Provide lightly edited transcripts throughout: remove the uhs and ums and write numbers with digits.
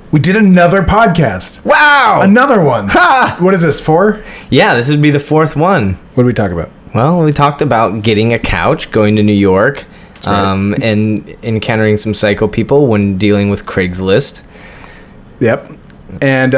We did another podcast. Wow! Another one. Ha! What is this, 4? Yeah, this would be the 4th one. What did we talk about? Well, we talked about getting a couch, going to New York, right. and encountering some psycho people when dealing with Craigslist. Yep. And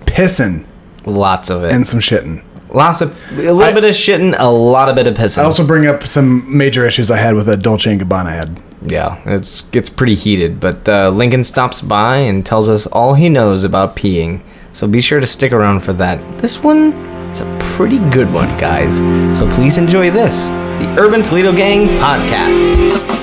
pissing. Lots of it. And some shitting. A little bit of shitting, a lot of bit of pissing. I also bring up some major issues I had with a Dolce & Gabbana head. Yeah, it gets pretty heated, but Lincoln stops by and tells us all he knows about peeing, so be sure to stick around for that. This one is a pretty good one, guys, so please enjoy this, the Urban Toledo Gang Podcast.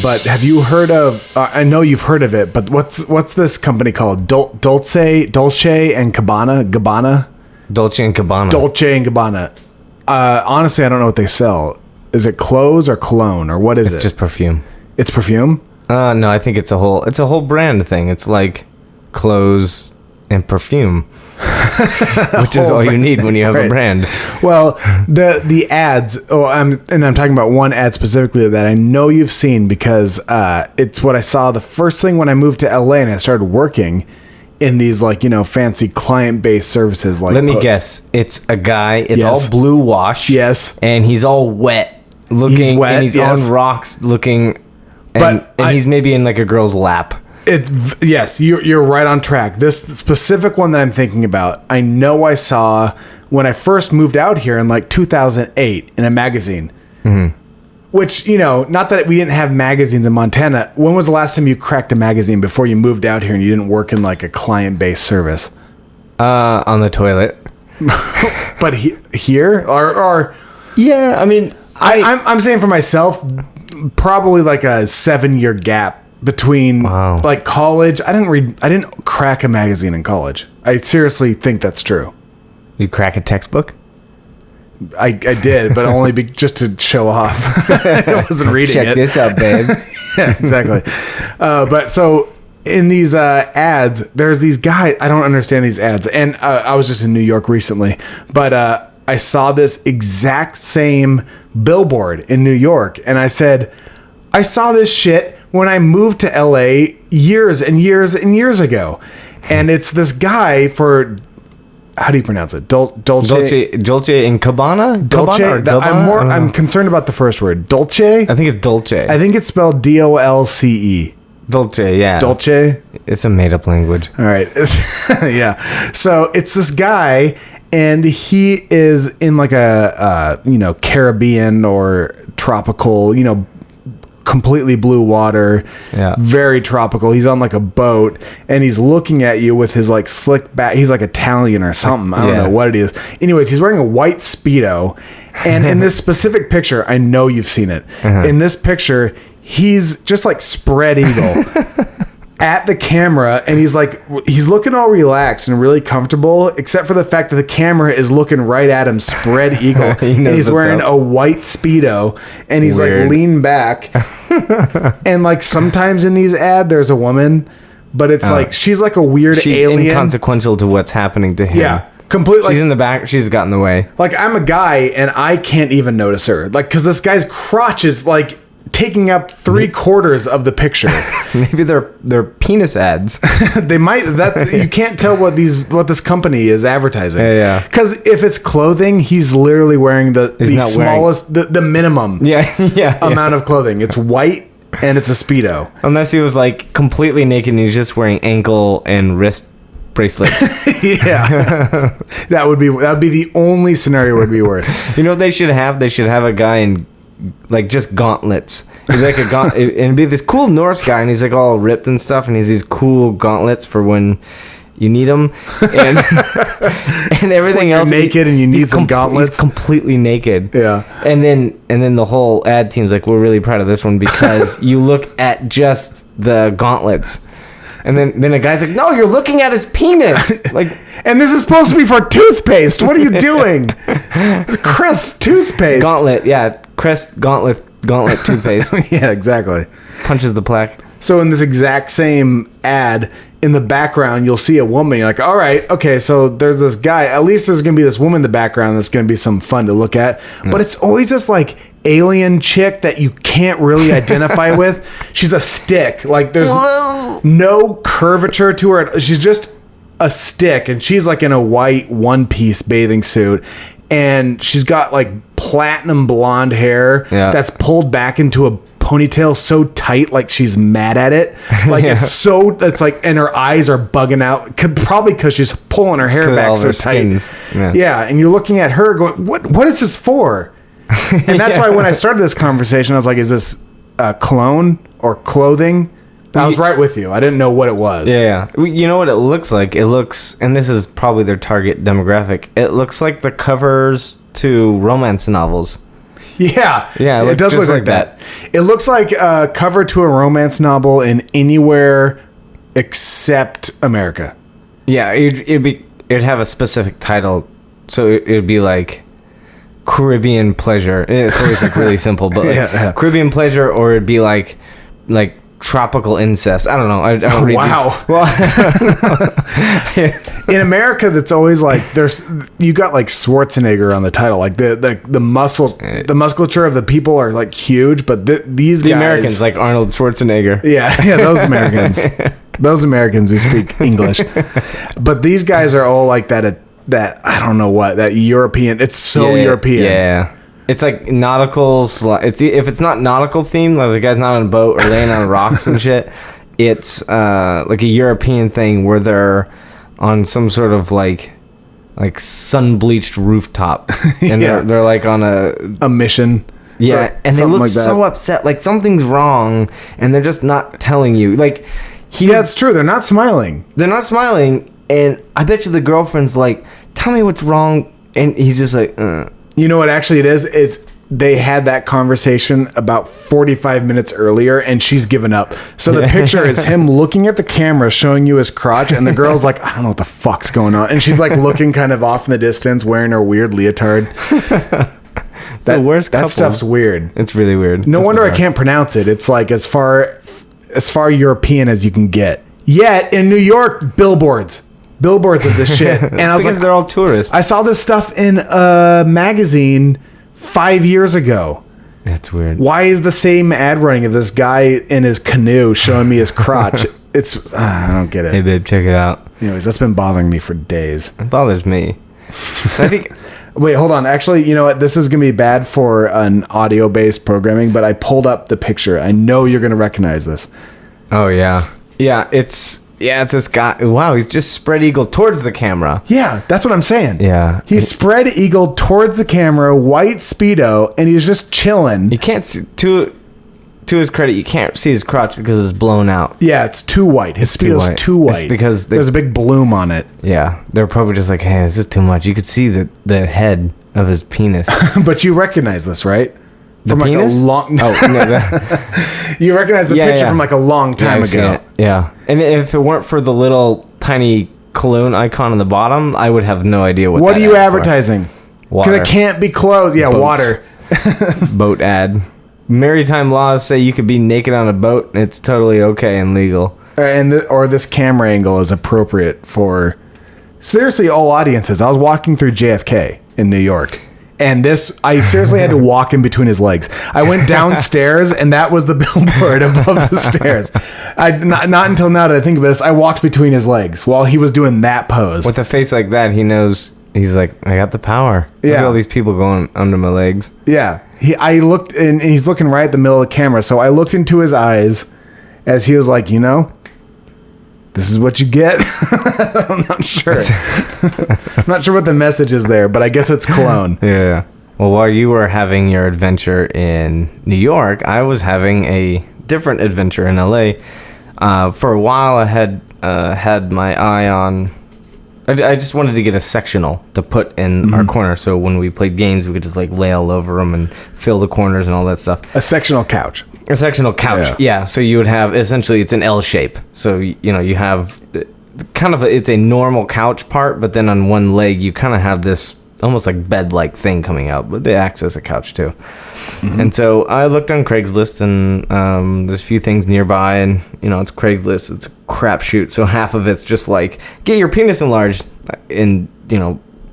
But have you heard of? I know you've heard of it, but what's this company called? Dolce and Gabbana. Dolce and Gabbana. Dolce and Gabbana. Honestly, I don't know what they sell. Is it clothes or cologne or what is it? It's just perfume. It's perfume? No, I think it's a whole brand thing. It's like clothes and perfume. Which is all you need when you have a brand. Well, the ads. I'm talking about one ad specifically that I know you've seen because it's what I saw the first thing when I moved to LA and I started working in these fancy client-based services. Let me guess. It's a guy. It's yes. all blue wash. Yes, and he's all wet looking. He's wet, and he's yes. on rocks looking. And he's maybe in like a girl's lap. Yes, you're right on track. This specific one that I'm thinking about, I know I saw when I first moved out here in like 2008 in a magazine. Mm-hmm. Which, not that we didn't have magazines in Montana. When was the last time you cracked a magazine before you moved out here and you didn't work in like a client-based service? On the toilet. But here? Or yeah, I mean... I'm saying for myself, probably like a 7-year gap between like college. I didn't crack a magazine in college. I seriously think that's true. You crack a textbook? I did, but only just to show off. I wasn't reading Check this out, babe. Yeah, exactly. But so in these ads, there's these guys. I don't understand these ads. And I was just in New York recently, but I saw this exact same billboard in New York, and I said, I saw this shit when I moved to LA years and years and years ago. And it's this guy for, how do you pronounce it? Dolce and Gabbana? Dolce. Gabbana? I'm concerned about the first word. Dolce? I think it's Dolce. I think it's spelled Dolce. Dolce, yeah. Dolce? It's a made-up language. All right. Yeah. So it's this guy, and he is in like a Caribbean or tropical, completely blue water. Yeah. Very tropical. He's on like a boat, and he's looking at you with his like slick back. He's like Italian or something. I don't know what it is. Anyways, he's wearing a white Speedo, and in this specific picture, I know you've seen it. Uh-huh. In this picture, he's just like spread eagle at the camera, and he's looking all relaxed and really comfortable, except for the fact that the camera is looking right at him, spread eagle, and he's wearing a white Speedo, and he's weird. Like leaned back. And like sometimes in these ads, there's a woman, but it's like she's like a weird alien. She's inconsequential to what's happening to him. Yeah. Completely. She's in the back. She's got in the way. Like I'm a guy, and I can't even notice her. Like, because this guy's crotch is like taking up 3/4 of the picture. Maybe they're penis ads. They might. That you can't tell what this company is advertising. Yeah. Because if it's clothing, he's literally wearing the smallest, the minimum. Amount of clothing. It's white and it's a Speedo. Unless he was like completely naked and he's just wearing ankle and wrist bracelets. Yeah. That would be the only scenario would be worse. You know what they should have? They should have a guy in like just gauntlets. He's like and it'd be this cool Norse guy, and he's like all ripped and stuff, and he's these cool gauntlets for when you need them, and and everything else. Naked and you need some gauntlets. He's completely naked. Yeah. And then the whole ad team's like, we're really proud of this one because you look at just the gauntlets. And then a guy's like, no, you're looking at his penis. Like, and this is supposed to be for toothpaste. What are you doing? Crest toothpaste. Gauntlet, yeah. Crest Gauntlet toothpaste. Yeah, exactly. Punches the plaque. So in this exact same ad, in the background, you'll see a woman. You're like, all right, okay, so there's this guy. At least there's going to be this woman in the background that's going to be some fun to look at. But it's always this, like, alien chick that you can't really identify with. She's a stick. Like, there's no curvature to her. She's just a stick. And she's, like, in a white one-piece bathing suit. And she's got, like, platinum blonde hair that's pulled back into a ponytail so tight, like she's mad at it. Like it's like, and her eyes are bugging out, probably because she's pulling her hair back so tight. Yeah, and you're looking at her going, what is this for? And that's why when I started this conversation, I was like, is this cologne or clothing? I was right with you. I didn't know what it was. Yeah. You know what it looks like? It looks, and this is probably their target demographic, it looks like the covers to romance novels. Yeah, it does look like that. It looks like a cover to a romance novel in anywhere except America. Yeah, it'd have a specific title, so it'd be like Caribbean Pleasure. It's always like really simple, but like Caribbean Pleasure, or it'd be like tropical incest. I don't know. I don't read wow. These. Well, in America, that's always like you got like Schwarzenegger on the title. Like the musculature of the people are like huge, but these guys, Americans like Arnold Schwarzenegger. Yeah, those Americans, those Americans who speak English. But these guys are all like that I don't know what, that European. It's so European. Yeah. It's like nautical. If it's not nautical themed, like the guy's not on a boat or laying on rocks and shit, it's like a European thing where they're on some sort of like sun bleached rooftop, and they're like on a mission. Yeah, and they look like so upset, like something's wrong, and they're just not telling you. Like it's true. They're not smiling. They're not smiling, and I bet you the girlfriend's like, "Tell me what's wrong," and he's just like, You know what actually it is they had that conversation about 45 minutes earlier, and she's given up. So the picture is him looking at the camera, showing you his crotch, and the girl's like, I don't know what the fuck's going on. And she's like looking kind of off in the distance, wearing her weird leotard. The worst that stuff's weird. It's really weird. No wonder bizarre. I can't pronounce it. It's like as far European as you can get. Yet in New York, billboards of this shit. And I was because like, they're all tourists. I saw this stuff in a magazine 5 years ago. That's weird. Why is the same ad running of this guy in his canoe showing me his crotch? I don't get it. Hey babe, check it out. Anyways, that's been bothering me for days. It bothers me. I think. Wait, hold on. Actually, you know what? This is going to be bad for an audio-based programming, but I pulled up the picture. I know you're going to recognize this. Oh, yeah. Yeah, it's this guy. Wow, he's just spread eagle towards the camera. Yeah, that's what I'm saying. Yeah. He's spread eagle towards the camera, white Speedo, and he's just chilling. You can't see, to his credit, you can't see his crotch because it's blown out. Yeah, it's too white. His Speedo's too white. It's because there's a big bloom on it. Yeah, they're probably just like, hey, this is too much. You could see the head of his penis. But you recognize this, right? The from penis? Like a long... Oh, no, you recognize the picture from like a long time ago. Yeah. And if it weren't for the little tiny cologne icon on the bottom, I would have no idea what are you advertising? Water. Because it can't be clothes. Yeah, Boats. Water. Boat ad. Maritime laws say you could be naked on a boat and it's totally okay and legal. Or this camera angle is appropriate for seriously all audiences. I was walking through JFK in New York, and I seriously had to walk in between his legs. I went downstairs, and that was the billboard above the stairs. Not until now did I think of this. I walked between his legs while he was doing that pose. With a face like that, he knows. He's like, I got the power. Look at all these people going under my legs. Yeah. I looked, and he's looking right at the middle of the camera. So I looked into his eyes as he was like, this is what you get. I'm not sure. I'm not sure what the message is there, but I guess it's cologne. Yeah. Well, while you were having your adventure in New York, I was having a different adventure in LA. For a while, I had my eye on... I just wanted to get a sectional to put in our corner, so when we played games, we could just like lay all over them and fill the corners and all that stuff. A sectional couch. A sectional couch. Yeah. So you would have, essentially, it's an L shape. So, you have kind of, it's a normal couch part, but then on one leg, you kind of have this almost like bed-like thing coming out, but it acts as a couch too. Mm-hmm. And so I looked on Craigslist, and there's a few things nearby, and it's Craigslist, it's a crapshoot. So half of it's just like, get your penis enlarged, and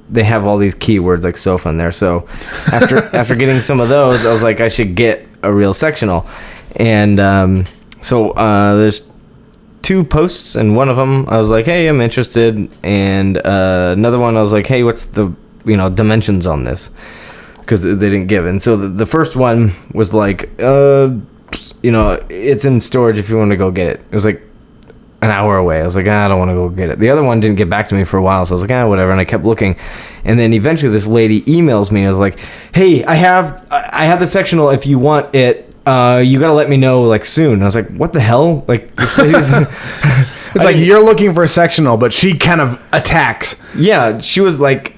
they have all these keywords like sofa in there. So after getting some of those, I was like, I should get a real sectional. And so there's 2 posts, and one of them I was like, hey, I'm interested, and another one I was like, hey, what's the dimensions on this, because they didn't give. And so the first one was like, it's in storage if you want to go get it. It was like an hour away. I was like, I don't want to go get it. The other one didn't get back to me for a while, so I was like, whatever. And I kept looking, and then eventually this lady emails me and I was like, hey, I have the sectional if you want it. You gotta let me know like soon. And I was like, what the hell? Like, this lady's it's like you're looking for a sectional, but she kind of attacks. Yeah, she was like,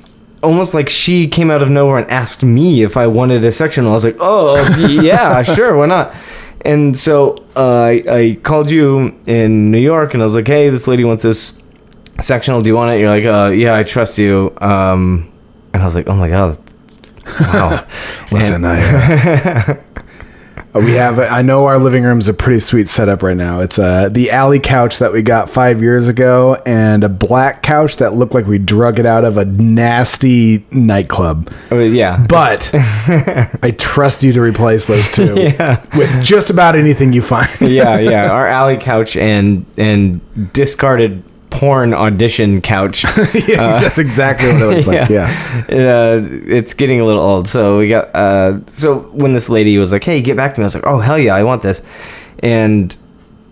almost like she came out of nowhere and asked me if I wanted a sectional. I was like, oh, yeah, sure, why not? And so I called you in New York, and I was like, hey, this lady wants this sectional. Do you want it? You're like, yeah, I trust you. And I was like, oh, my God. Wow. Listen, I know our living room's a pretty sweet setup right now. It's the alley couch that we got 5 years ago, and a black couch that looked like we drug it out of a nasty nightclub. Yeah. But I trust you to replace those 2 with just about anything you find. Yeah. Our alley couch and discarded porn audition couch. That's exactly what it looks like. Yeah. It's getting a little old. So we got so when this lady was like, hey, get back to me, I was like, oh, hell yeah, I want this. And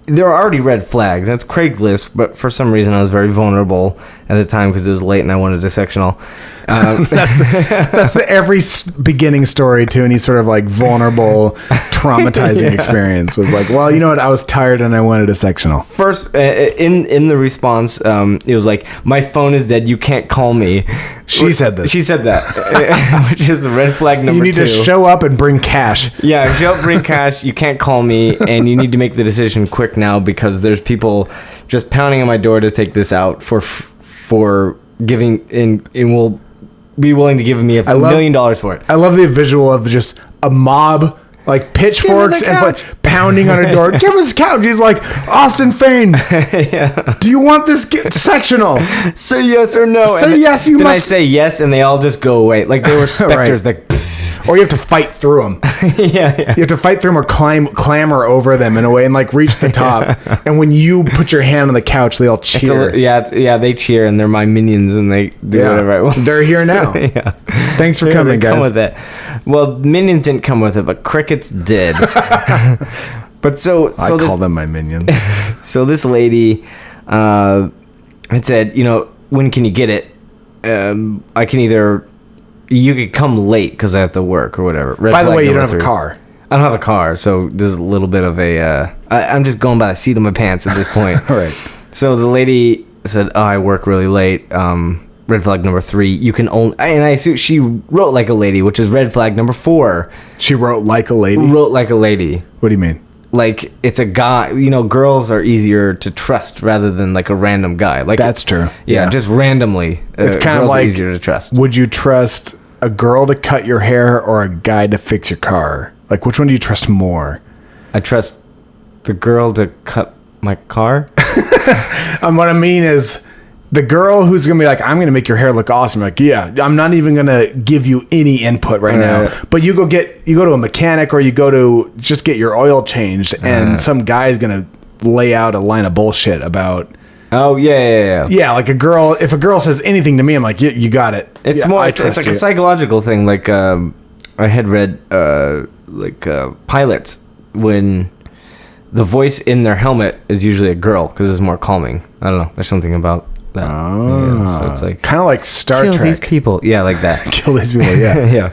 there are already red flags. That's Craigslist, but for some reason I was very vulnerable at the time because it was late and I wanted a sectional. That's every beginning story to any sort of like vulnerable, traumatizing experience. Was like, well, you know what? I was tired and I wanted a sectional. First, in the response, it was like, my phone is dead. You can't call me. She said this. She said that, which is red flag number 2. You need to show up and bring cash. Yeah, show up, bring cash. You can't call me, and you need to make the decision quick now because there's people just pounding on my door to take this out for giving, and will be willing to give me $1 million for it. I love the visual of just a mob, like pitchforks and like pounding on her door. Give us a couch. He's like, Austin Fane, do you want this sectional? Say yes or no. Say yes, you must. Then I say yes, and they all just go away. Like they were specters. Right. Like, or you have to fight through them. Yeah. You have to fight through them or clamber over them in a way and like reach the top. And when you put your hand on the couch, they all cheer. They cheer, and they're my minions, and they do whatever I want. They're here now. Yeah. Thanks for coming, guys. Come with it. Well, minions didn't come with it, but crickets did. But so I call them my minions. So this lady had said, when can you get it? I can either. You could come late because I have to work or whatever. By the way, you don't have a car. I don't have a car, so there's a little bit of a... I'm just going by the seat of my pants at this point. All right. So the lady said, oh, I work really late. Red flag number 3, you can only... And I assume she wrote like a lady, which is red flag number 4. She wrote like a lady? Wrote like a lady. What do you mean? Like, it's a guy... girls are easier to trust rather than like a random guy. Like that's true. Yeah, just randomly. It's kind of like... easier to trust. Would you trust a girl to cut your hair or a guy to fix your car? Like, which one do you trust more? I trust the girl to cut my car. And what I mean is the girl who's going to be like, I'm going to make your hair look awesome. Like, yeah, I'm not even going to give you any input right now. But you go to a mechanic or you go to just get your oil changed and some guy's going to lay out a line of bullshit about... Oh, yeah. Yeah, like if a girl says anything to me, I'm like, you got it. It's more, it's like a psychological thing. Like, I had read, pilots, when the voice in their helmet is usually a girl because it's more calming. I don't know. There's something about that. Oh. Yeah, so it's like... Kind of like Star Trek. Kill these people. Yeah, like that. Kill these people, yeah. Yeah.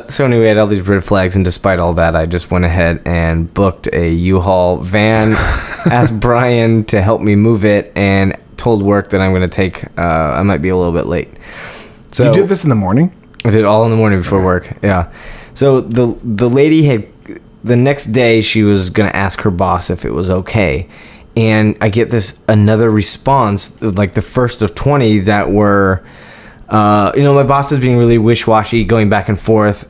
So anyway, I had all these red flags, and despite all that, I just went ahead and booked a U-Haul van, asked Brian to help me move it, and told work that I'm going to take, I might be a little bit late. So you did this in the morning? I did all in the morning before work, yeah. So the lady had the next day she was going to ask her boss if it was okay. And I get another response, like the first of 20 that were, my boss is being really wish-washy, going back and forth.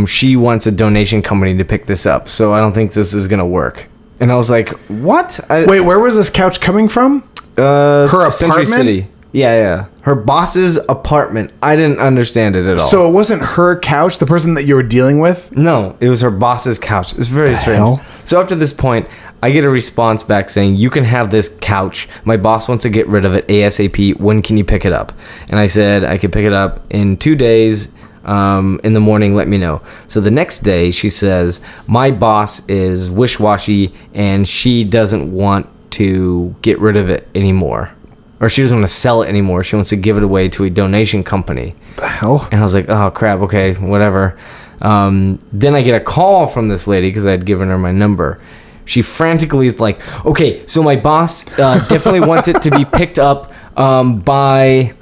She wants a donation company to pick this up, so I don't think this is going to work. And I was like, what? Wait, where was this couch coming from? Her apartment? Century City. Yeah. Her boss's apartment. I didn't understand it at all. So it wasn't her couch, the person that you were dealing with? No, it was her boss's couch. It's very strange. Hell? So up to this point, I get a response back saying, you can have this couch. My boss wants to get rid of it ASAP. When can you pick it up? And I said I could pick it up in 2 days. In the morning, let me know. So the next day, she says, my boss is wish-washy and she doesn't want to get rid of it anymore. Or she doesn't want to sell it anymore. She wants to give it away to a donation company. The hell? And I was like, oh, crap, okay, whatever. Then I get a call from this lady because I had given her my number. She frantically is like, okay, so my boss definitely wants it to be picked up by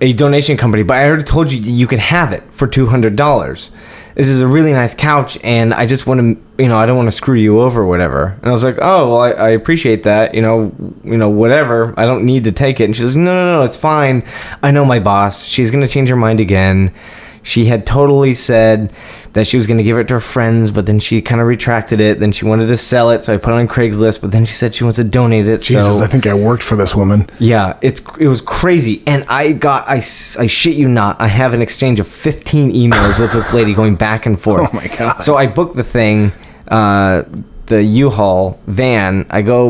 a donation company, but I already told you you can have it for $200. This is a really nice couch, and I just want to, I don't want to screw you over or whatever. And I was like, oh, well, I appreciate that, whatever. I don't need to take it. And she says, no, it's fine. I know my boss. She's going to change her mind again. She had totally said that she was going to give it to her friends, but then she kind of retracted it. Then she wanted to sell it, so I put it on Craigslist, but then she said she wants to donate it. Jesus, I think I worked for this woman. Yeah, it was crazy. And I shit you not, I have an exchange of 15 emails with this lady going back and forth. Oh my God. So I booked the thing, the U-Haul van.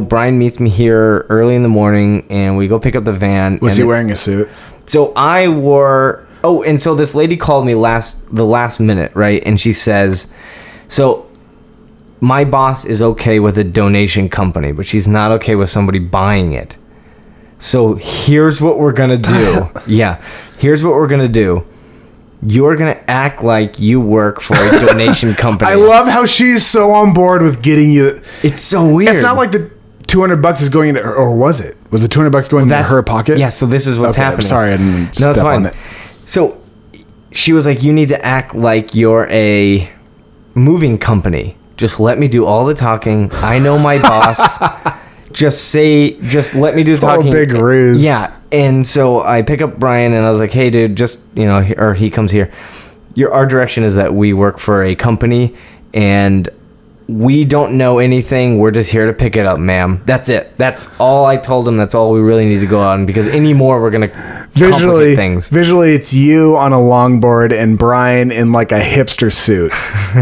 Brian meets me here early in the morning, and we go pick up the van. Was he wearing a suit? So I wore... Oh, and so this lady called me the last minute, right? And she says, so my boss is okay with a donation company, but she's not okay with somebody buying it. So here's what we're going to do. Yeah. Here's what we're going to do. You're going to act like you work for a donation company. I love how she's so on board with getting you. It's so weird. It's not like the $200 is going into, or was it? Was the $200 going into her pocket? Yeah, so this is what's happening. I'm sorry, I didn't step it's fine. on it. So she was like, you need to act like you're a moving company. Just let me do all the talking. I know my boss. Just let me do the talking. All a big ruse. Yeah. And so I pick up Brian and I was like, hey, dude, just, or he comes here. Our direction is that we work for a company and we don't know anything. We're just here to pick it up, ma'am. That's it. That's all I told him. That's all we really need to go on, because anymore we're going to complicate things. Visually, it's you on a longboard and Brian in like a hipster suit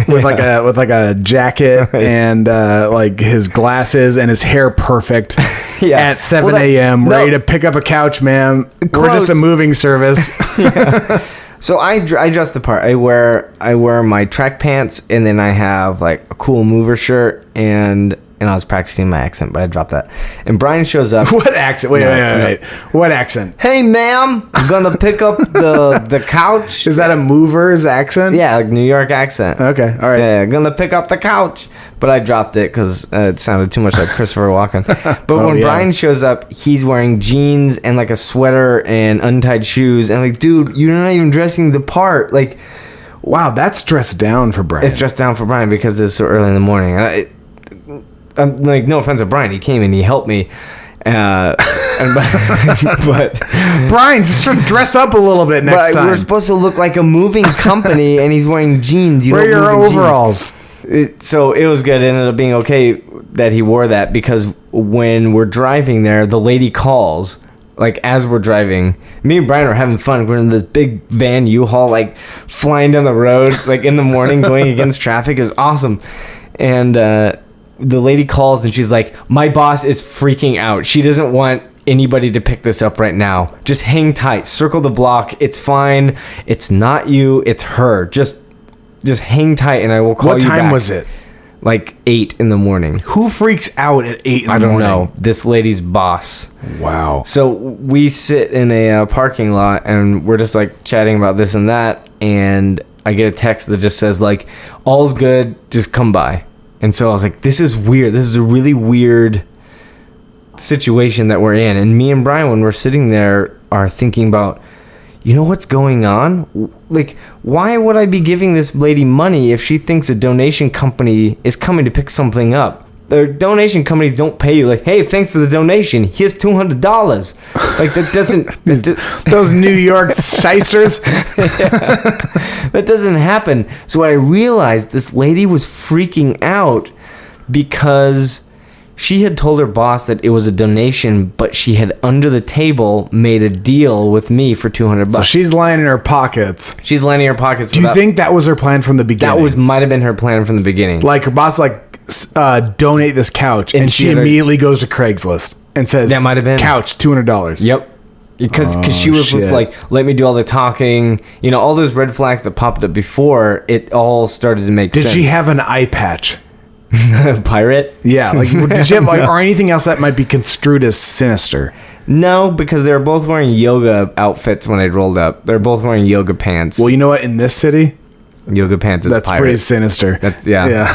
with like a jacket and like his glasses and his hair perfect at 7 a.m. ready to pick up a couch, ma'am. We're just a moving service. Yeah. So I dress the part. I wear my track pants, and then I have like a cool mover shirt, and I was practicing my accent, but I dropped that. And Brian shows up. What accent? Wait. What accent? Hey, ma'am, I'm gonna pick up the couch. Is that a mover's accent? Yeah, like New York accent. Okay, all right. Yeah, gonna pick up the couch. But I dropped it because it sounded too much like Christopher Walken. But when Brian shows up, he's wearing jeans and like a sweater and untied shoes. And I'm like, dude, you're not even dressing the part. Like, wow, that's dressed down for Brian. It's dressed down for Brian because it's so early in the morning. I'm like, no offense to Brian, he came and he helped me. But Brian, just dress up a little bit next time. We're supposed to look like a moving company, and he's wearing jeans. Wear your overalls. Jeans. So it was good. It ended up being okay that he wore that, because when we're driving there, the lady calls, like as we're driving. Me and Brian are having fun. We're in this big van U-Haul, like flying down the road, like in the morning, going against traffic. It was awesome. And the lady calls and she's like, my boss is freaking out. She doesn't want anybody to pick this up right now. Just hang tight. Circle the block. It's fine. It's not you. It's her. Just hang tight, and I will call you back. What time was it? Like 8 in the morning. Who freaks out at 8 in the morning? I don't know. This lady's boss. Wow. So we sit in a parking lot, and we're just like chatting about this and that, and I get a text that just says like, all's good, just come by. And so I was like, this is weird. This is a really weird situation that we're in. And me and Brian, when we're sitting there, are thinking about, you know what's going on? Like, why would I be giving this lady money if she thinks a donation company is coming to pick something up? The donation companies don't pay you like, hey, thanks for the donation. Here's $200. Like, that doesn't... Those New York shysters. That doesn't happen. So I realized this lady was freaking out because she had told her boss that it was a donation, but she had under the table made a deal with me for $200. So she's lying in her pockets. She's lying in her pockets. Do you think that was her plan from the beginning? That might have been her plan from the beginning. Like, her boss donate this couch, and she immediately goes to Craigslist and says, that might have been couch, $200. Yep. Because she was just like, let me do all the talking. You know, all those red flags that popped up before, it all started to make sense. Did she have an eye patch? Pirate? Yeah. Like, did she have or anything else that might be construed as sinister? No, because they were both wearing yoga outfits when I rolled up. They're both wearing yoga pants. Well, you know what? In this city, yoga pants is that's pirate. pretty sinister. That's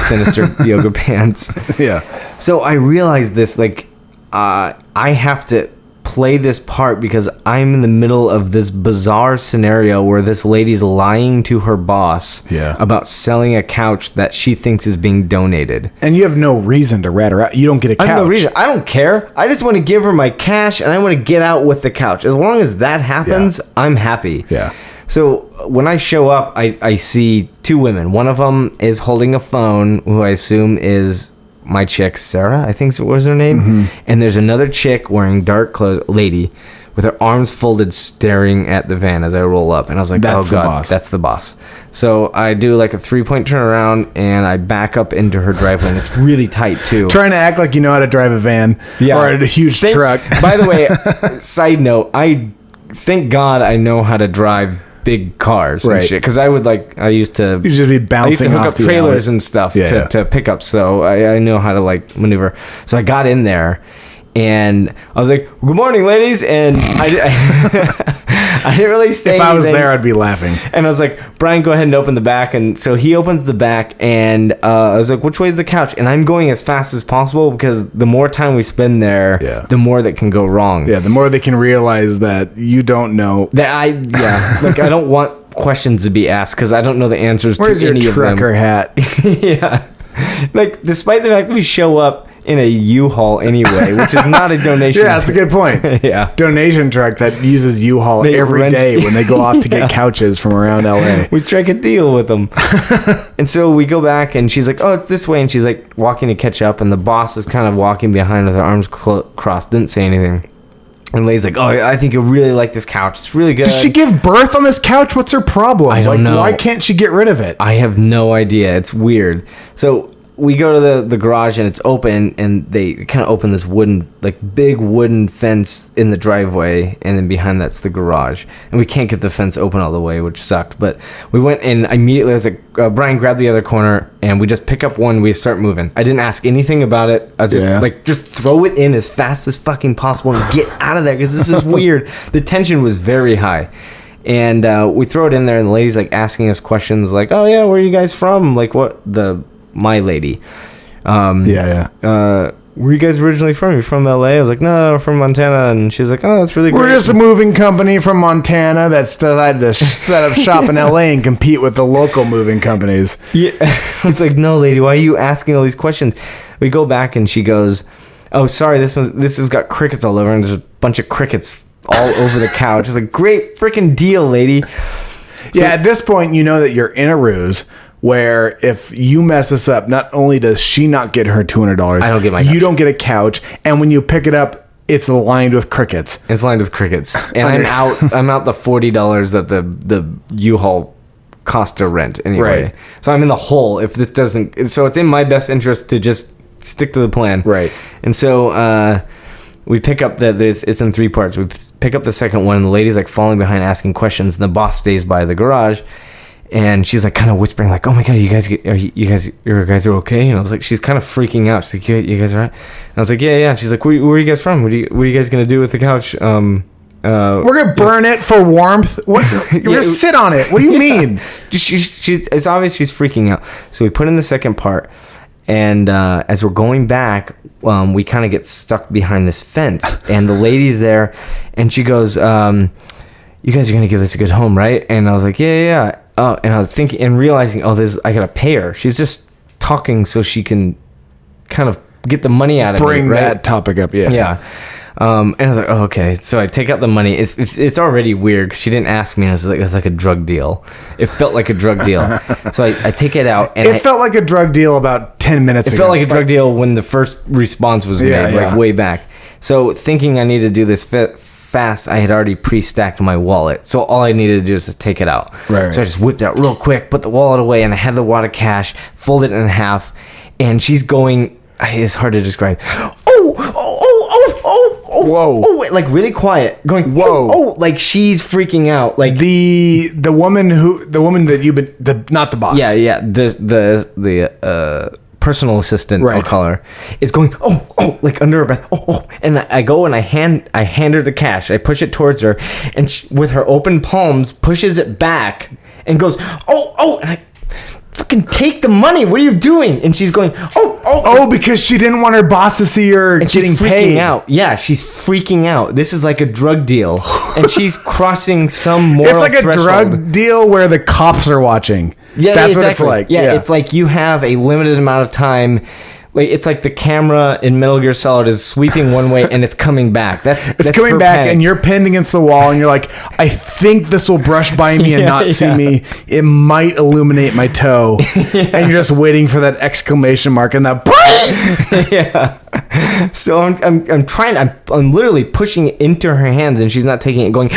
sinister yoga pants. Yeah. So I realized this, like, I have to play this part because I'm in the middle of this bizarre scenario where this lady's lying to her boss about selling a couch that she thinks is being donated. And you have no reason to rat her out. You don't get a couch. I have no reason. I don't care. I just want to give her my cash and I want to get out with the couch. As long as that happens, I'm happy. Yeah. So when I show up, I see two women. One of them is holding a phone, who I assume is my chick, Sarah, I think was her name. Mm-hmm. And there's another chick wearing dark clothes, lady, with her arms folded, staring at the van as I roll up. And I was like, that's oh, God, that's the boss. So I do like a 3-point turnaround, and I back up into her driveway, and it's really tight, too. Trying to act like you know how to drive a van or a huge truck. By the way, side note, thank God I know how to drive big cars and shit, because I used to be bouncing hook up trailers and stuff to pick up, so I know how to like maneuver. So I got in there and I was like, good morning, ladies, and I didn't really say anything. If I was there, I'd be laughing. And I was like, Brian, go ahead and open the back. And so he opens the back, and I was like, which way is the couch? And I'm going as fast as possible because the more time we spend there, the more that can go wrong. Yeah, the more they can realize that you don't know. Like, I don't want questions to be asked because I don't know the answers to any of them. Where's your trucker hat? Yeah. Like, despite the fact that we show up in a U-Haul anyway, which is not a donation. Yeah, that's a good point. Yeah. Donation truck that uses U-Haul every day when they go off to get couches from around LA. We strike a deal with them. And so we go back, and she's like, oh, it's this way. And she's like walking to catch up, and the boss is kind of walking behind with her arms crossed, didn't say anything. And Lay's like, oh, I think you'll really like this couch. It's really good. Did she give birth on this couch? What's her problem? I don't know. Why can't she get rid of it? I have no idea. It's weird. So we go to the garage, and it's open, and they kind of open this big wooden fence in the driveway, and then behind that's the garage. And we can't get the fence open all the way, which sucked. But we went, and immediately I was like, Brian, grab the other corner, and we just pick up one, we start moving. I didn't ask anything about it. I was just just throw it in as fast as fucking possible and get out of there, because this is weird. The tension was very high. And we throw it in there, and the lady's like asking us questions like, oh yeah, where are you guys from? Like, my lady. Where are you guys originally from? You're from LA? I was like, no, from Montana. And she's like, oh, that's really great. We're just a moving company from Montana that's decided to set up shop in LA and compete with the local moving companies. Yeah. I was like, no, lady, why are you asking all these questions? We go back, and she goes, oh, sorry, this has got crickets all over, and there's a bunch of crickets all over the couch. It's like, great freaking deal, lady. So, at this point, you know that you're in a ruse, where if you mess this up, not only does she not get her $200, I don't get my couch. You don't get a couch, and when you pick it up, it's lined with crickets. It's lined with crickets, and I'm out the $40 that the U-Haul cost to rent anyway. Right. So I'm in the hole if this doesn't. So it's in my best interest to just stick to the plan. Right. And so we pick up it's in 3 parts. We pick up the second one, and the lady's like falling behind, asking questions, and the boss stays by the garage. And she's like kind of whispering like, "Oh my God, you guys are okay?" And I was like, she's kind of freaking out. She's like, "You guys all right?" And I was like, "Yeah." And she's like, "Where are you guys from? What are you guys gonna do with the couch?" We're gonna burn it for warmth. What? You're gonna sit on it. What do you mean? It's obvious she's freaking out. So we put in the second part, and as we're going back, we kind of get stuck behind this fence, and the lady's there, and she goes, you guys are gonna give this a good home, right? And I was like, yeah. And I was thinking and realizing, I gotta pay her. She's just talking so she can kind of get the money out of me. Bring right? that topic up, yeah. Yeah. And I was like, oh, okay. So I take out the money. It's already weird because she didn't ask me. And it was like a drug deal. It felt like a drug deal. So I take it out. And it felt like a drug deal about 10 minutes ago. It felt like a drug deal when the first response was made, like way back. So thinking I need to do this fast, I had already pre-stacked my wallet. So all I needed to do is just take it out. Right. So I just whipped it out real quick, put the wallet away, and I had the wad of cash, folded it in half. And she's going, it's hard to describe. Whoa. Oh, like really quiet. Going, whoa. Oh, like she's freaking out. Like the woman that you've been, not the boss. Yeah. The personal assistant, right. I'll call her, is going, oh, like under her breath. Oh. And I go and I hand her the cash. I push it towards her, and she, with her open palms, pushes it back and goes, oh, and I fucking take the money. What are you doing? And she's going, oh, because she didn't want her boss to see her and getting she's freaking paid. out. Yeah, she's freaking out. This is like a drug deal, and she's crossing some moral It's like threshold. a drug deal where the cops are watching. Yeah, that's exactly. what it's like. Yeah, it's like you have a limited amount of time. Like it's like the camera in Metal Gear Solid is sweeping one way and it's coming back. That's coming back, panic. and you're pinned against the wall, and you're like, I think this will brush by me and not see me. It might illuminate my toe, and you're just waiting for that exclamation mark and that. Yeah. So I'm trying. I'm literally pushing it into her hands, and she's not taking it. Going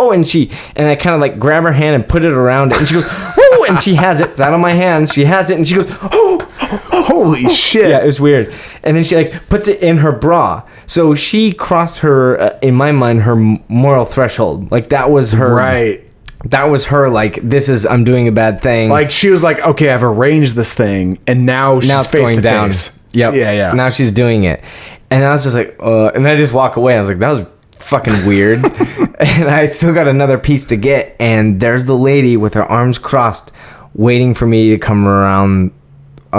and I kind of like grab her hand and put it around it, and she goes, oh, and she has it. It's out of my hands. She has it, and she goes, holy shit. Yeah, it was weird. And then she like puts it in her bra. So she crossed her, in my mind, her moral threshold. Like that was her. Right. That was her, like, I'm doing a bad thing. Like she was like, okay, I've arranged this thing, and now she's it's face going to down. face. Yep. Yeah. Now she's doing it. And I was just like, and I just walk away. I was like, that was fucking weird. And I still got another piece to get. And there's the lady with her arms crossed, waiting for me to come around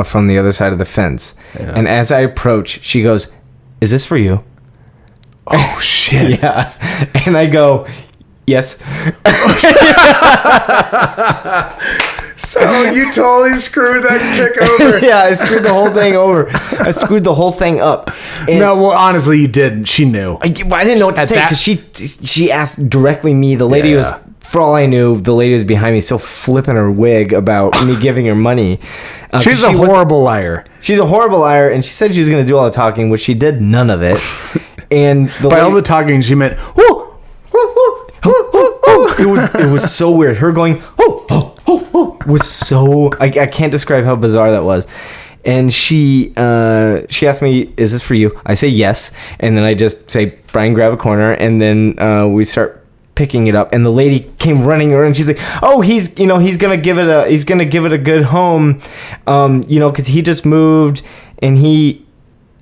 from the other side of the fence. Yeah. And as I approach, she goes, is this for you? Oh, shit. Yeah. And I go, yes. So you totally screwed that chick over. Yeah, I screwed the whole thing over. I screwed the whole thing up. And no, well, honestly, you didn't. She knew. I didn't know what to say because she asked directly me. The lady was, for all I knew, the lady was behind me still flipping her wig about me giving her money. She's a horrible liar. She's a horrible liar, and she said she was going to do all the talking, which she did none of it. And by all the talking, she meant, it was so weird. Her going, was so, I can't describe how bizarre that was. And she asked me, is this for you? I say yes. And then I just say, Brian, grab a corner. And then we start picking it up. And the lady came running around. And she's like, oh, he's going to give it a good home. Cause he just moved and they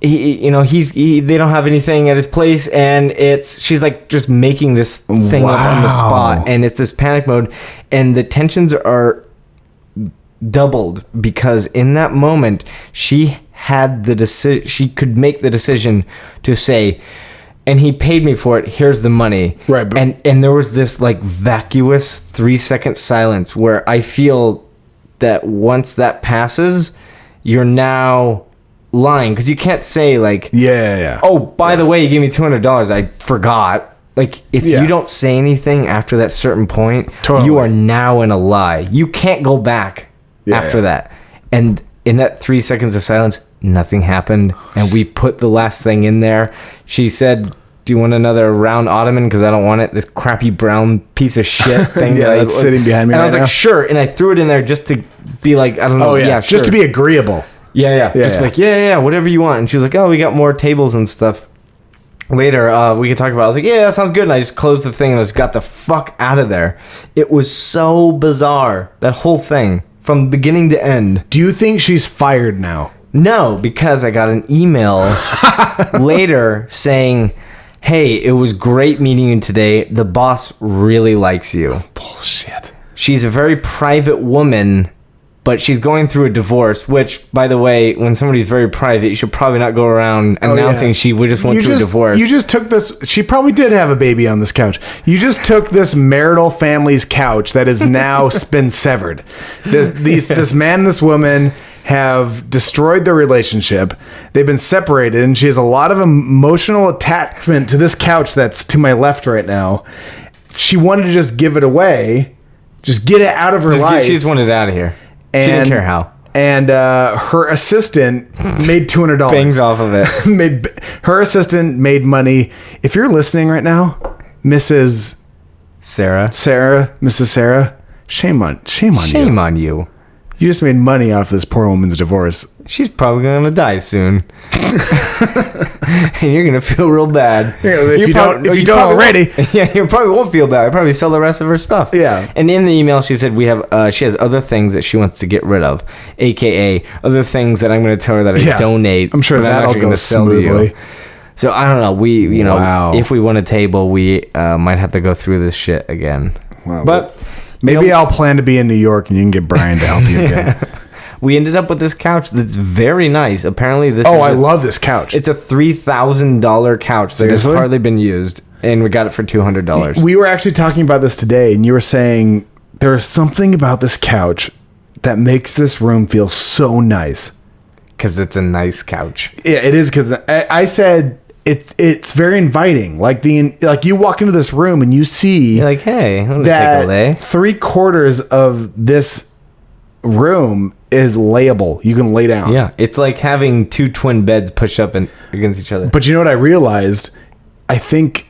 don't have anything at his place. And she's like just making this thing up on the spot. And it's this panic mode. And the tensions are doubled because in that moment she had the decision. She could make the decision to say, and he paid me for it, here's the money. Right. And there was this like vacuous 3-second silence where I feel that once that passes, you're now lying because you can't say like, oh, by the way, you gave me $200. I forgot. Like, if you don't say anything after that certain point, you are now in a lie. You can't go back after that. And in that 3 seconds of silence, nothing happened. And we put the last thing in there. She said, do you want another round ottoman? Because I don't want it. This crappy brown piece of shit thing. That's sitting behind me and right I was now. like, sure. And I threw it in there just to be like, I don't know. Sure. Just to be agreeable. Yeah. Just like, whatever you want. And she was like, oh, we got more tables and stuff. Later, we could talk about it. I was like, yeah, that sounds good. And I just closed the thing and I just got the fuck out of there. It was so bizarre, that whole thing, from beginning to end. Do you think she's fired now? No, because I got an email later saying, hey, it was great meeting you today. The boss really likes you. Bullshit. She's a very private woman, but she's going through a divorce, which, by the way, when somebody's very private, you should probably not go around announcing she just went through a divorce. You just took this. She probably did have a baby on this couch. You just took this marital family's couch that has now been severed. This man and this woman have destroyed their relationship. They've been separated, and she has a lot of emotional attachment to this couch that's to my left right now. She wanted to just give it away, just get it out of her life. She just wanted it out of here. She didn't care how. And her assistant made $200. Bangs off of it. Her assistant made money. If you're listening right now, Mrs. Mrs. Sarah, shame on you. Shame on you. You just made money off this poor woman's divorce. She's probably going to die soon. And you're going to feel real bad. Yeah, if you don't already. Yeah, you probably won't feel bad. I'll probably sell the rest of her stuff. Yeah. And in the email, she said she has other things that she wants to get rid of, a.k.a. other things that I'm going to tell her that I donate. I'm sure that'll go smoothly. So I don't know. If we want a table, we might have to go through this shit again. Wow. But maybe I'll plan to be in New York and you can get Brian to help you again. We ended up with this couch that's very nice. Apparently, I love this couch. It's a $3,000 couch that has hardly been used, and we got it for $200. We were actually talking about this today, and you were saying there is something about this couch that makes this room feel so nice. Because it's a nice couch. Yeah, it is. Because I said it's very inviting. Like you walk into this room and you see, you're like, hey, I'm gonna that take a lay. 3/4 of this room is layable. You can lay down. Yeah, it's like having two twin beds pushed up against each other. But you know what I realized? I think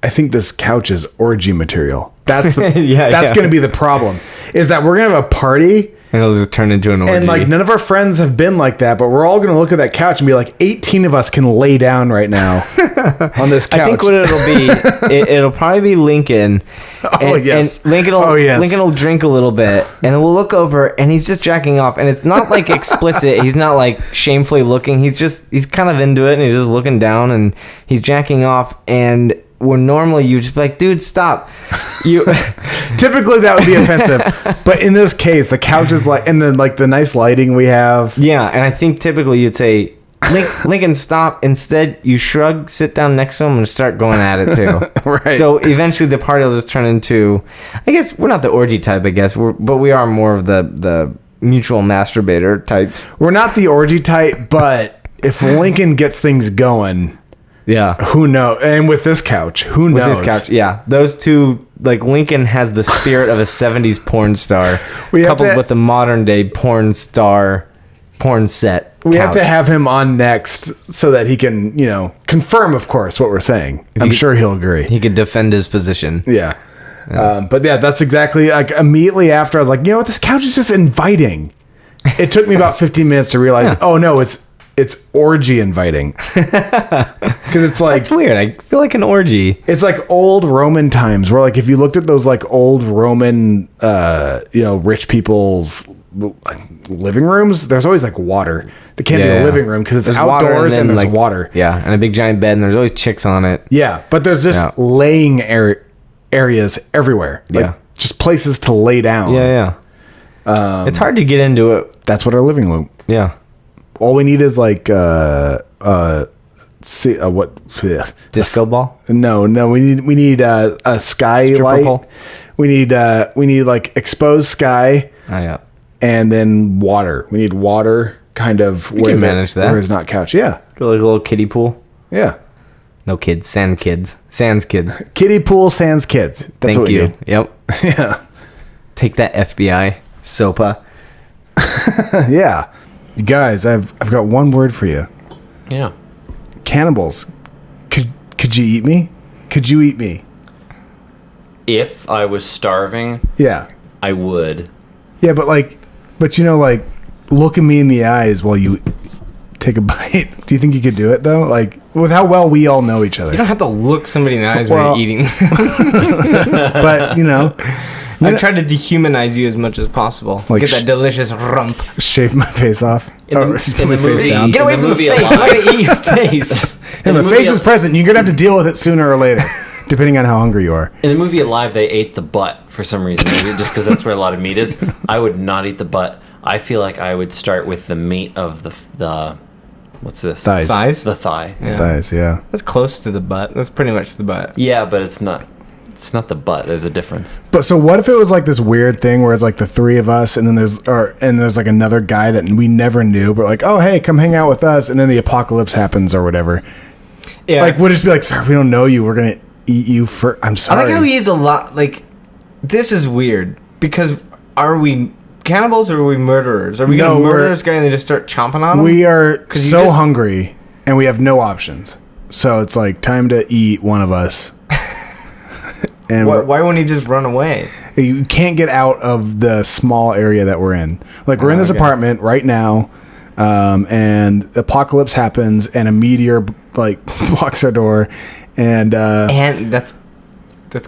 this couch is orgy material. That's going to be the problem. Is that we're going to have a party and it'll just turn into an orgy. And like none of our friends have been like that, but we're all going to look at that couch and be like, 18 of us can lay down right now on this couch. I think what it'll be, it'll probably be Lincoln. Yes. And Lincoln will drink a little bit, and then we'll look over, and he's just jacking off, and it's not like explicit. He's not like shamefully looking. He's kind of into it, and he's just looking down, and he's jacking off, and where normally you just be like, dude, stop. Typically that would be offensive, but in this case, the couch is like, and then like the nice lighting we have. Yeah, and I think typically you'd say, Lincoln, stop. Instead, you shrug, sit down next to him, and start going at it too. Right. So eventually, the party will just turn into, I guess we're not the orgy type, I guess, but we are more of the mutual masturbator types. We're not the orgy type, but if Lincoln gets things going. Yeah. Who knows? And with this couch, who knows? With this couch, yeah. Those two, like Lincoln has the spirit of a 70s porn star coupled with a modern day porn set. We have to have him on next so that he can, confirm, of course, what we're saying. I'm sure he'll agree. He could defend his position. Yeah. But yeah, that's exactly, like, immediately after I was like, you know what? This couch is just inviting. It took me about 15 minutes to realize, oh no, it's orgy inviting. Because it's like, that's weird. I feel like an orgy. It's like old Roman times where, like, if you looked at those like old Roman rich people's living rooms, there's always like water. They can't be a living room because it's outdoors and there's water. Yeah, and a big giant bed, and there's always chicks on it. Yeah, but there's just laying areas everywhere. Like just places to lay down. Yeah. It's hard to get into it. That's what our living room. Yeah. All we need is like what disco ball? No, we need a skylight. We need like exposed sky. Oh yeah. And then water. We need water kind of we can manage that. Where it's not couch. Yeah. Like a little kiddie pool. Yeah. No kids, sans kids. Kiddie pool, sans kids. That's Thank what you. We need. Yep. Yeah. Take that, FBI. SOPA. Yeah. You guys, I've got one word for you. Yeah. Cannibals. Could you eat me? Could you eat me? If I was starving, yeah, I would. Yeah, but look at me in the eyes while you take a bite. Do you think you could do it though? Like, with how well we all know each other. You don't have to look somebody in the eyes while you're eating. But I've tried to dehumanize you as much as possible. Like get that delicious rump. Shave my face off. In the face down. Get away from the face. I'm going to eat your face. The face is present. You're going to have to deal with it sooner or later, depending on how hungry you are. In the movie Alive, they ate the butt for some reason. Maybe just because that's where a lot of meat is. I would not eat the butt. I feel like I would start with the meat of the what's this? Thighs. Thighs? The thigh. Yeah. Thighs, yeah. That's close to the butt. That's pretty much the butt. Yeah, but it's not. It's not the butt. There's a difference. But so what if it was like this weird thing where it's like the three of us and then there's like another guy that we never knew, but like, oh hey, come hang out with us, and then the apocalypse happens or whatever. Yeah. Like we'll just be like, sorry, we don't know you. We're gonna eat you for. I'm I sorry. like how he's a lot. Like, this is weird because are we cannibals or are we murderers? Are we No, gonna murder we're- this guy and then just start chomping on him? We are 'Cause you so just- hungry and we have no options. So it's like time to eat one of us. And Why won't he just run away? you can't get out of the small area that we're in. Like we're in this Okay. apartment right now, and the apocalypse happens, and a meteor like blocks our door, and And that's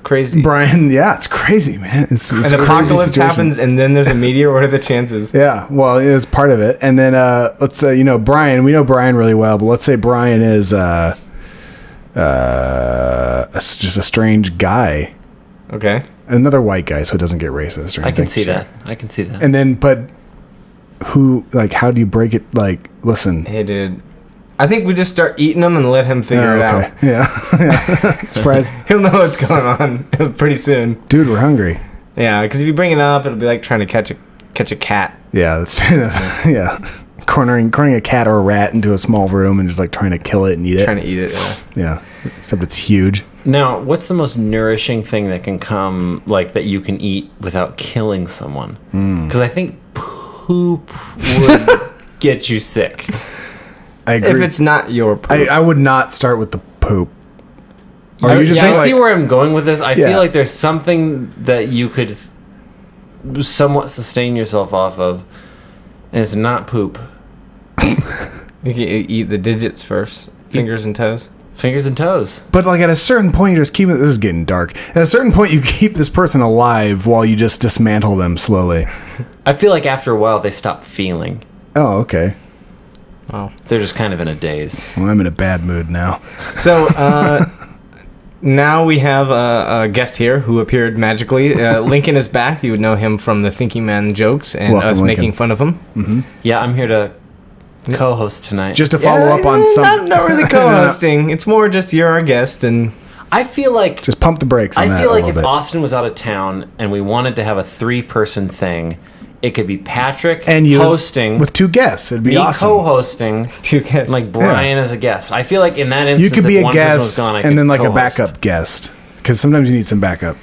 crazy. Brian, yeah, it's crazy, man. It's An a crazy apocalypse situation. happens and then there's a meteor. What are the chances? Yeah, well, it is part of it, and then let's say Brian. We know Brian really well, but let's say Brian is just a strange guy, Okay. another white guy, so it doesn't get racist or anything. I can see that. I can see that. And then, but who, like, how do you break it? Like, listen. Hey, dude. I think we just start eating them and let him figure it out. Yeah. Surprise. He'll know what's going on pretty soon. Dude, we're hungry. Yeah, because if you bring it up, it'll be like trying to catch a cat. Yeah, that's yeah. Cornering a cat or a rat into a small room and just like trying to kill it and eat it. Trying to eat it. Yeah. Yeah. Except it's huge. Now, what's the most nourishing thing that can come, like, that you can eat without killing someone? Because I think poop would get you sick. I agree. If it's not your poop. I would not start with the poop. Or I, you just yeah, I like, see where I'm going with this. I Yeah. feel like there's something that you could somewhat sustain yourself off of, and it's not poop. You can eat the digits first. Fingers and toes. Fingers and toes. but like at a certain point, you just keep it. This is getting dark. At a certain point, you keep this person alive while you just dismantle them slowly. I feel like after a while they stop feeling. Oh, okay. Wow. They're just kind of in a daze. Well, I'm in a bad mood now. So, now we have a guest here who appeared magically. Lincoln is back. You would know him from the Thinking Man jokes and Welcome, us Lincoln. making fun of him. Yeah, I'm here to co-host tonight. Just to follow up on some. Not really co-hosting. It's more just you're our guest, and I feel like Just pump the brakes on that I feel a like little if bit. Austin was out of town and we wanted to have a 3-person thing, it could be Patrick and you hosting with 2 guests. It'd be me awesome. co-hosting, two guests. like Brian as a guest. I feel like in that instance, You could be if a one person was guest gone, I and could then like a co-host. backup guest, because sometimes you need some backup.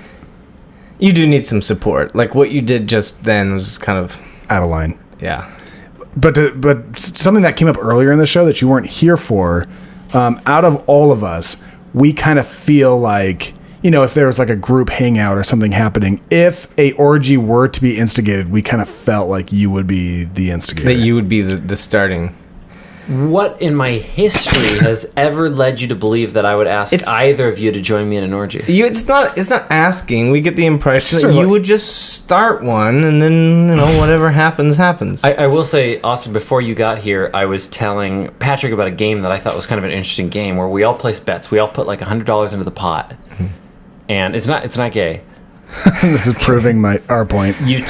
you do need some support. Like what you did just then was kind of Out of line. yeah. But something that came up earlier in the show that you weren't here for, out of all of us, we kind of feel like, if there was like a group hangout or something happening, if a orgy were to be instigated, we kind of felt like you would be the instigator. That you would be the starting. What in my history has ever led you to believe that I would ask It's- either of you to join me in an orgy? It's not asking. We get the impression Just that sort of you like- would just start one, and then whatever happens. I will say, Austin, before you got here, I was telling Patrick about a game that I thought was kind of an interesting game where we all place bets. We all put like $100 into the pot, and it's not gay. This is proving our point. You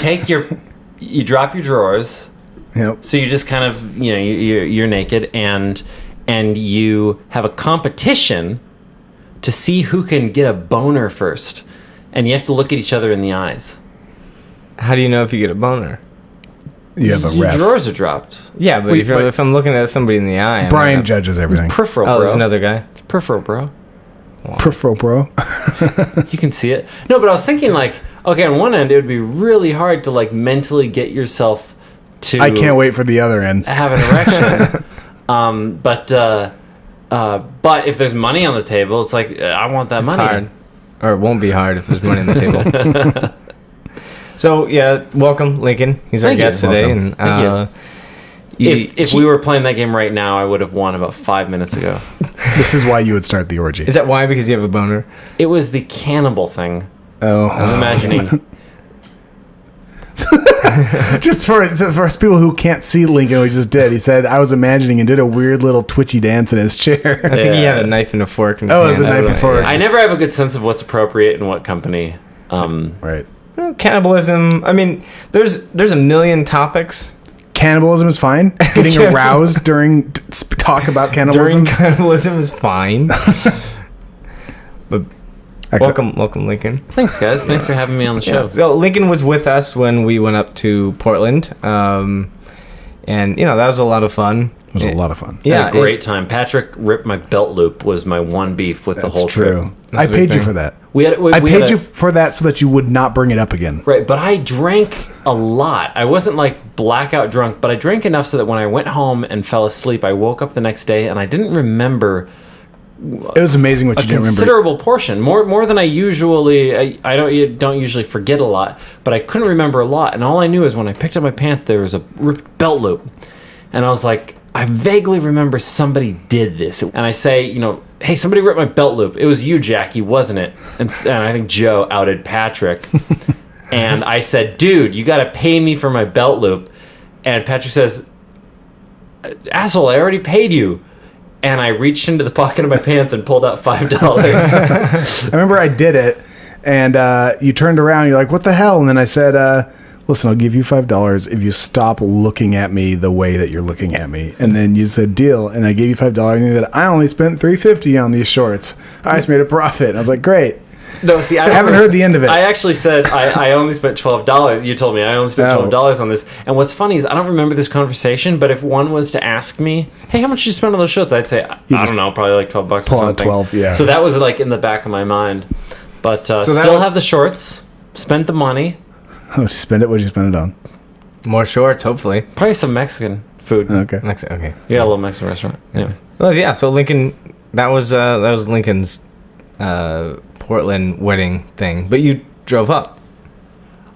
drop your drawers. Yep. So you just kind of, you're naked, and you have a competition to see who can get a boner first, and you have to look at each other in the eyes. How do you know if you get a boner? You have a Your ref. drawers are dropped. Yeah, but, Wait, if I'm looking at somebody in the eye, I'm Brian gonna- judges everything. Peripheral, Oh, bro. there's another guy. It's peripheral, bro. Peripheral, bro. You can see it. No, but I was thinking like, okay, on one end, it would be really hard to like mentally get yourself to. I can't wait for the other end. Have an erection. But if there's money on the table, it's like I want that It's money. hard. Or it won't be hard if there's money on the table. So, yeah, welcome, Lincoln. He's our Thank you. guest today. Welcome. And If we were playing that game right now, I would have won about 5 minutes ago. This is why you would start the orgy. Is that why? Because you have a boner? It was the cannibal thing. Oh. I was imagining. Just for us people who can't see Lincoln, we just did. He said, I was imagining and did a weird little twitchy dance in his chair. I think he Yeah. had a knife and a fork in his Oh, hand. it was a That's knife what and I- fork. I never have a good sense of what's appropriate in what company. Right. Well, cannibalism. I mean, there's a million topics cannibalism is fine. Getting aroused during talk about cannibalism. During cannibalism is fine. But welcome, Lincoln. Thanks, guys. Thanks for having me on the show. Yeah. So Lincoln was with us when we went up to Portland, and that was a lot of fun. It was a lot of fun. Yeah, had a great time. Patrick ripped my belt loop. Was my one beef with the whole true. trip. I paid you for that. I paid you for that so that you would not bring it up again. Right, but I drank a lot. I wasn't like blackout drunk, but I drank enough so that when I went home and fell asleep, I woke up the next day and I didn't remember. It was amazing what you didn't remember. A considerable portion, more than I usually. I don't usually forget a lot, but I couldn't remember a lot. And all I knew is when I picked up my pants, there was a ripped belt loop, and I was like, I vaguely remember somebody did this. And I say, hey, somebody ripped my belt loop. It was you, Jackie, wasn't it? And I think Joe outed Patrick. And I said, dude, you got to pay me for my belt loop. And Patrick says, asshole, I already paid you. And I reached into the pocket of my pants and pulled out $5. I remember I did it, and you turned around. You're like, what the hell? And then I said, listen, I'll give you $5 if you stop looking at me the way that you're looking at me. And then you said, deal. And I gave you $5, and you said, I only spent $3.50 on these shorts. I just made a profit. And I was like, great. No, see, I haven't heard the end of it. I actually said I only spent $12. You told me I only spent $12 on this. And what's funny is I don't remember this conversation, but if one was to ask me, hey, how much did you spend on those shorts? I'd say, I don't know, probably like $12 or something. 12, yeah. So that was like in the back of my mind. But still have the shorts, spent the money. How did you spend it? What did you spend it on? More shorts, hopefully. Probably some Mexican food. Okay. Okay. Yeah, a little Mexican restaurant. Anyways. Well, yeah. So Lincoln, that was Lincoln's Portland wedding thing, but you drove up.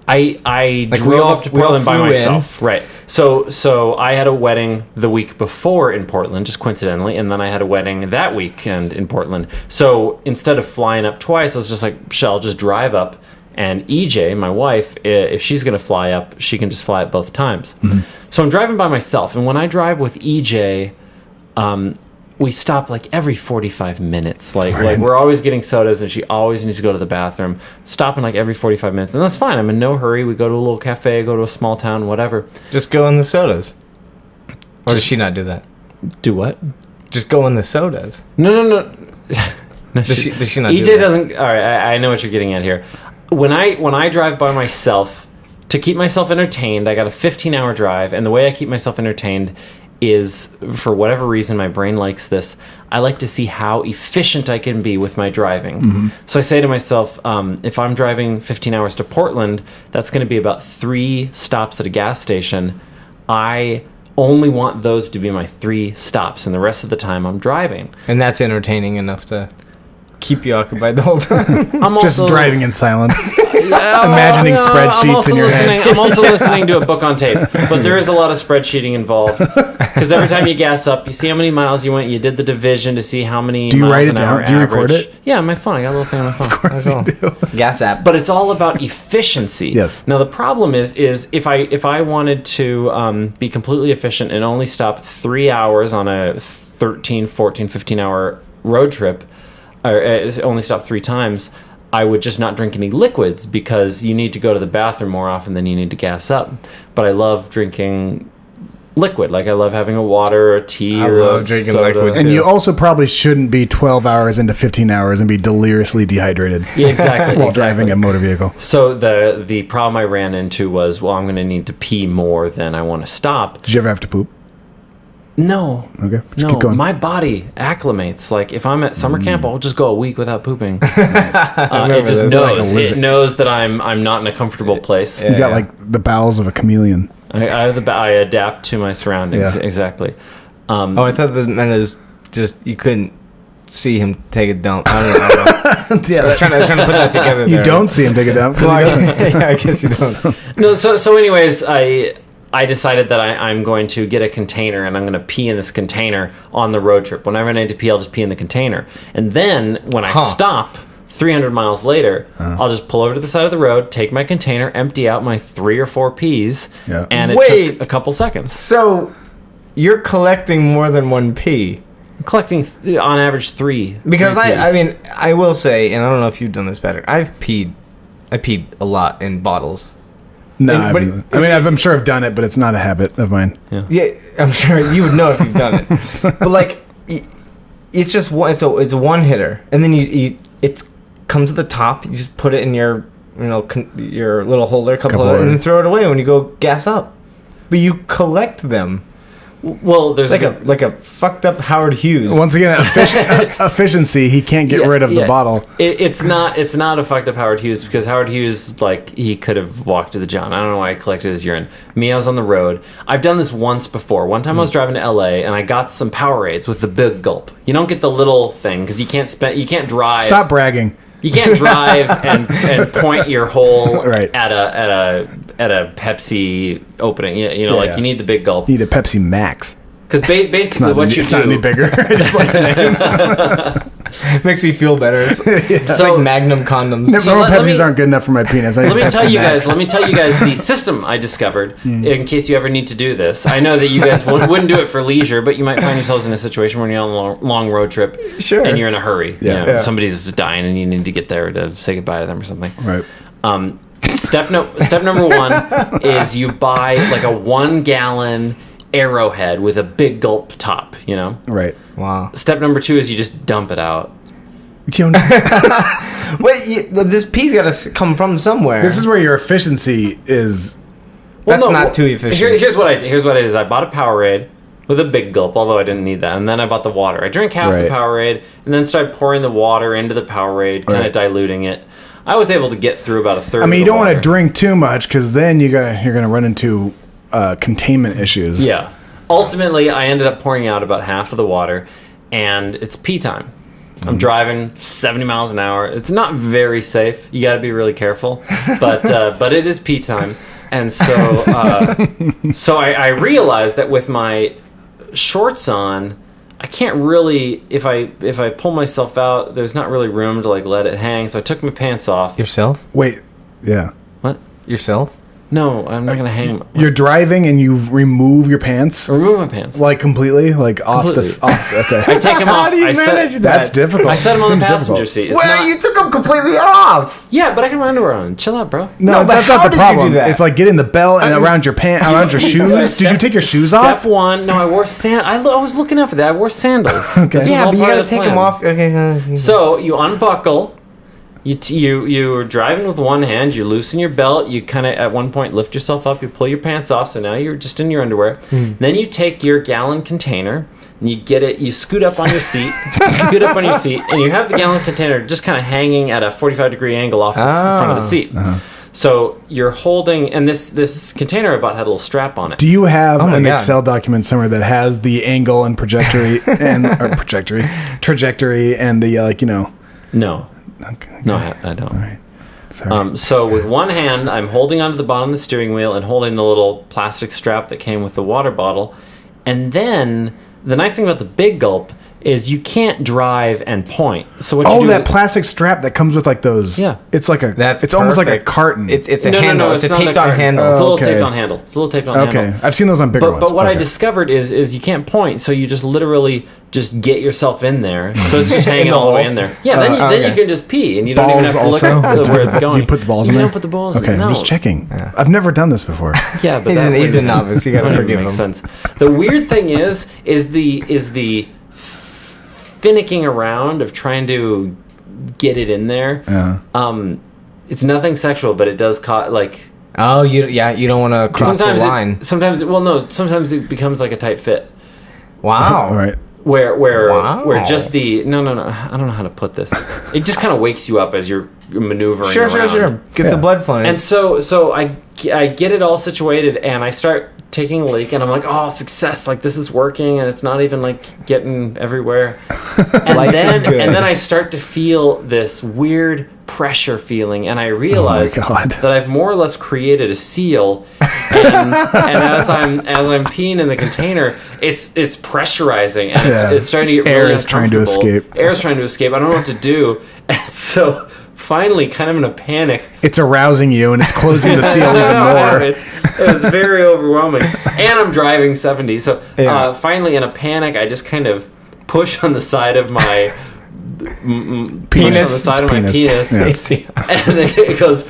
I drove up to Portland by myself. Right. So I had a wedding the week before in Portland, just coincidentally, and then I had a wedding that weekend in Portland. So instead of flying up twice, I was just like, I'll just drive up. And EJ, my wife, if she's going to fly up, she can just fly up both times. Mm-hmm. So I'm driving by myself. And when I drive with EJ, we stop like every 45 minutes. Like we're always getting sodas, and she always needs to go to the bathroom. Stopping like every 45 minutes. And that's fine. I'm in no hurry. We go to a little cafe, go to a small town, whatever. Just go in the sodas. Or does she not do that? Do what? Just go in the sodas. No. No, does she not EJ do that? doesn't. All right, I know what you're getting at here. When I drive by myself, to keep myself entertained, I got a 15-hour drive, and the way I keep myself entertained is, for whatever reason, my brain likes this, I like to see how efficient I can be with my driving. Mm-hmm. So I say to myself, if I'm driving 15 hours to Portland, that's going to be about 3 stops at a gas station. I only want those to be my 3 stops, and the rest of the time I'm driving. And that's entertaining enough to keep you occupied the whole time. I'm just also driving in silence, imagining spreadsheets in your head. I'm also listening to a book on tape, but there is a lot of spreadsheeting involved. Because every time you gas up, you see how many miles you went. You did the division to see how many. Do you miles write it an down? hour Do you average. record it? Yeah, on my phone. I got a little thing on my phone. Of course you do. Gas app. But it's all about efficiency. Yes. Now the problem is if I wanted to be completely efficient and only stop 3 hours on a 13, 14, 15-hour road trip, or only stop 3 times, I would just not drink any liquids because you need to go to the bathroom more often than you need to gas up. But I love drinking liquid. Like I love having a water or a tea or a drinking soda. liquid. And you also probably shouldn't be 12 hours into 15 hours and be deliriously dehydrated. Yeah, exactly. While driving a motor vehicle. So the problem I ran into was, I'm going to need to pee more than I want to stop. Did you ever have to poop? No. Okay. Just No, keep going. my body acclimates. Like if I'm at summer camp, I'll just go a week without pooping. It just this. knows. Like a lizard. It knows that I'm not in a comfortable place. You got like the bowels of a chameleon. I adapt to my surroundings. Yeah. Exactly. I thought that meant is just you couldn't see him take a dump. I don't know. Yeah, I was trying to put that together. you there. don't see him take it down. Well, yeah, I guess you don't. No. So anyways, I decided that I'm going to get a container and I'm going to pee in this container on the road trip. Whenever I need to pee, I'll just pee in the container. And then when I stop 300 miles later, I'll just pull over to the side of the road, take my container, empty out my 3 or 4 pees, and it took a couple seconds. So you're collecting more than 1 pee? I'm collecting on average 3. Because 3 pees. I mean, I will say, and I don't know if you've done this better, I peed a lot in bottles. No, I'm sure I've done it, but it's not a habit of mine. Yeah, I'm sure you would know if you've done it. But like, it's just one. It's a one hitter, and then it comes to the top. You just put it in your your little holder, and then throw it away when you go gas up. But you collect them. Well, there's like a fucked up Howard Hughes. Once again, efficiency. He can't get rid of the bottle. It's not a fucked up Howard Hughes, because Howard Hughes, like, he could have walked to the John. I don't know why I collected his urine. Me, I was on the road. I've done this once before. One time I was driving to LA and I got some Powerades with the big gulp. You don't get the little thing because you can't drive. Stop bragging. You can't drive and point your hole right. at a Pepsi opening. You you need the big gulp. You need a Pepsi Max. Because basically it's not any bigger. I just like the name. Makes me feel better. It's like Magnum condoms. Normal Pepsis aren't good enough for my penis. Let me tell you guys the system I discovered in case you ever need to do this. I know that you guys wouldn't do it for leisure, but you might find yourselves in a situation when you're on a long road trip and you're in a hurry. Yeah. Somebody's dying and you need to get there to say goodbye to them or something. Right. Step number one is you buy like a 1 gallon Arrowhead with a big gulp top, Right. Wow. Step number 2 is you just dump it out. Wait, this pee's got to come from somewhere. This is where your efficiency is. That's not too efficient. Here's what I did. Here's what it is. I bought a Powerade with a big gulp, although I didn't need that. And then I bought the water. I drank half the Powerade and then started pouring the water into the Powerade, kind of diluting it. I was able to get through about a third. You don't want to drink too much because then you're gonna run into containment issues. Yeah. Ultimately, I ended up pouring out about half of the water, and it's pee time. I'm driving 70 miles an hour. It's not very safe. You got to be really careful, but it is pee time. And so I realized that with my shorts on, I can't really, if I pull myself out, there's not really room to like let it hang. So I took my pants off. Yourself? Wait. Yeah. What? Yourself? No, I'm not gonna hang. You're driving and you remove your pants. Remove my pants. Like completely, like Completely. off. Okay. I take them off. How do you manage that? That's difficult. I set them on the Seems passenger difficult. seat. Well, you took them completely off. Yeah, but I can run underwear on. Chill out, bro. No, but that's how not the did you problem. do that? It's like getting the belt and around your around your shoes. Did you take your shoes off? Step one. No, I wore I was looking out for that. I wore sandals. Okay. This was Yeah, all but you part gotta of the take plan. them off. Okay. So you unbuckle. You're driving with one hand. You loosen your belt. You kind of at one point lift yourself up. You pull your pants off. So now you're just in your underwear. Then you take your gallon container and you get it. You scoot up on your seat. And you have the gallon container just kind of hanging at a 45-degree angle off the front of the seat. So you're holding, and this container I bought had a little strap on it. Do you have an Excel document somewhere that has the angle and trajectory and the No. Okay. No, I don't. All right. Sorry. So with one hand, I'm holding onto the bottom of the steering wheel and holding the little plastic strap that came with the water bottle. And then the nice thing about the big gulp is you can't drive and point. So what you do that plastic strap that comes with like those. Yeah. It's like That's it's almost like a perfect. carton. It's a No, handle. it's it's a not taped on carton. handle. It's a little okay. taped on handle. Okay. I've seen those on bigger ones. But what I Okay. discovered is you can't point, so you just literally just get yourself in there. So it's just hanging all the way in there. Yeah, then you can just pee, and you don't even have to look at where it's going. Do you put the balls in there? You don't put the balls in Okay, there. I'm just checking. Yeah. I've never done this before. Yeah, but He's a novice. You gotta forgive him. Makes sense. The weird thing is the finicking around of trying to get it in there. Yeah. It's nothing sexual, but it does cause like. Oh, you don't want to cross the line. Sometimes it becomes like a tight fit. Wow. All right. Where just the no, I don't know how to put this. It just kind of wakes you up as you're maneuvering around. Sure. Get the blood flowing. And so I get it all situated, and I start taking a leak, and I'm like, oh, success! Like this is working, and it's not even like getting everywhere. And then I start to feel this weird pressure feeling, and I realize that I've more or less created a seal. And as I'm peeing in the container, it's pressurizing, and it's starting to get really uncomfortable. Trying to escape. Air is trying to escape. I don't know what to do, and so finally, kind of in a panic, it's arousing you, and it's closing the seal even more. It was very overwhelming, and I'm driving 70. So finally, in a panic, I just kind of push on the side of my penis. on the side of my penis, Yeah. and then it goes.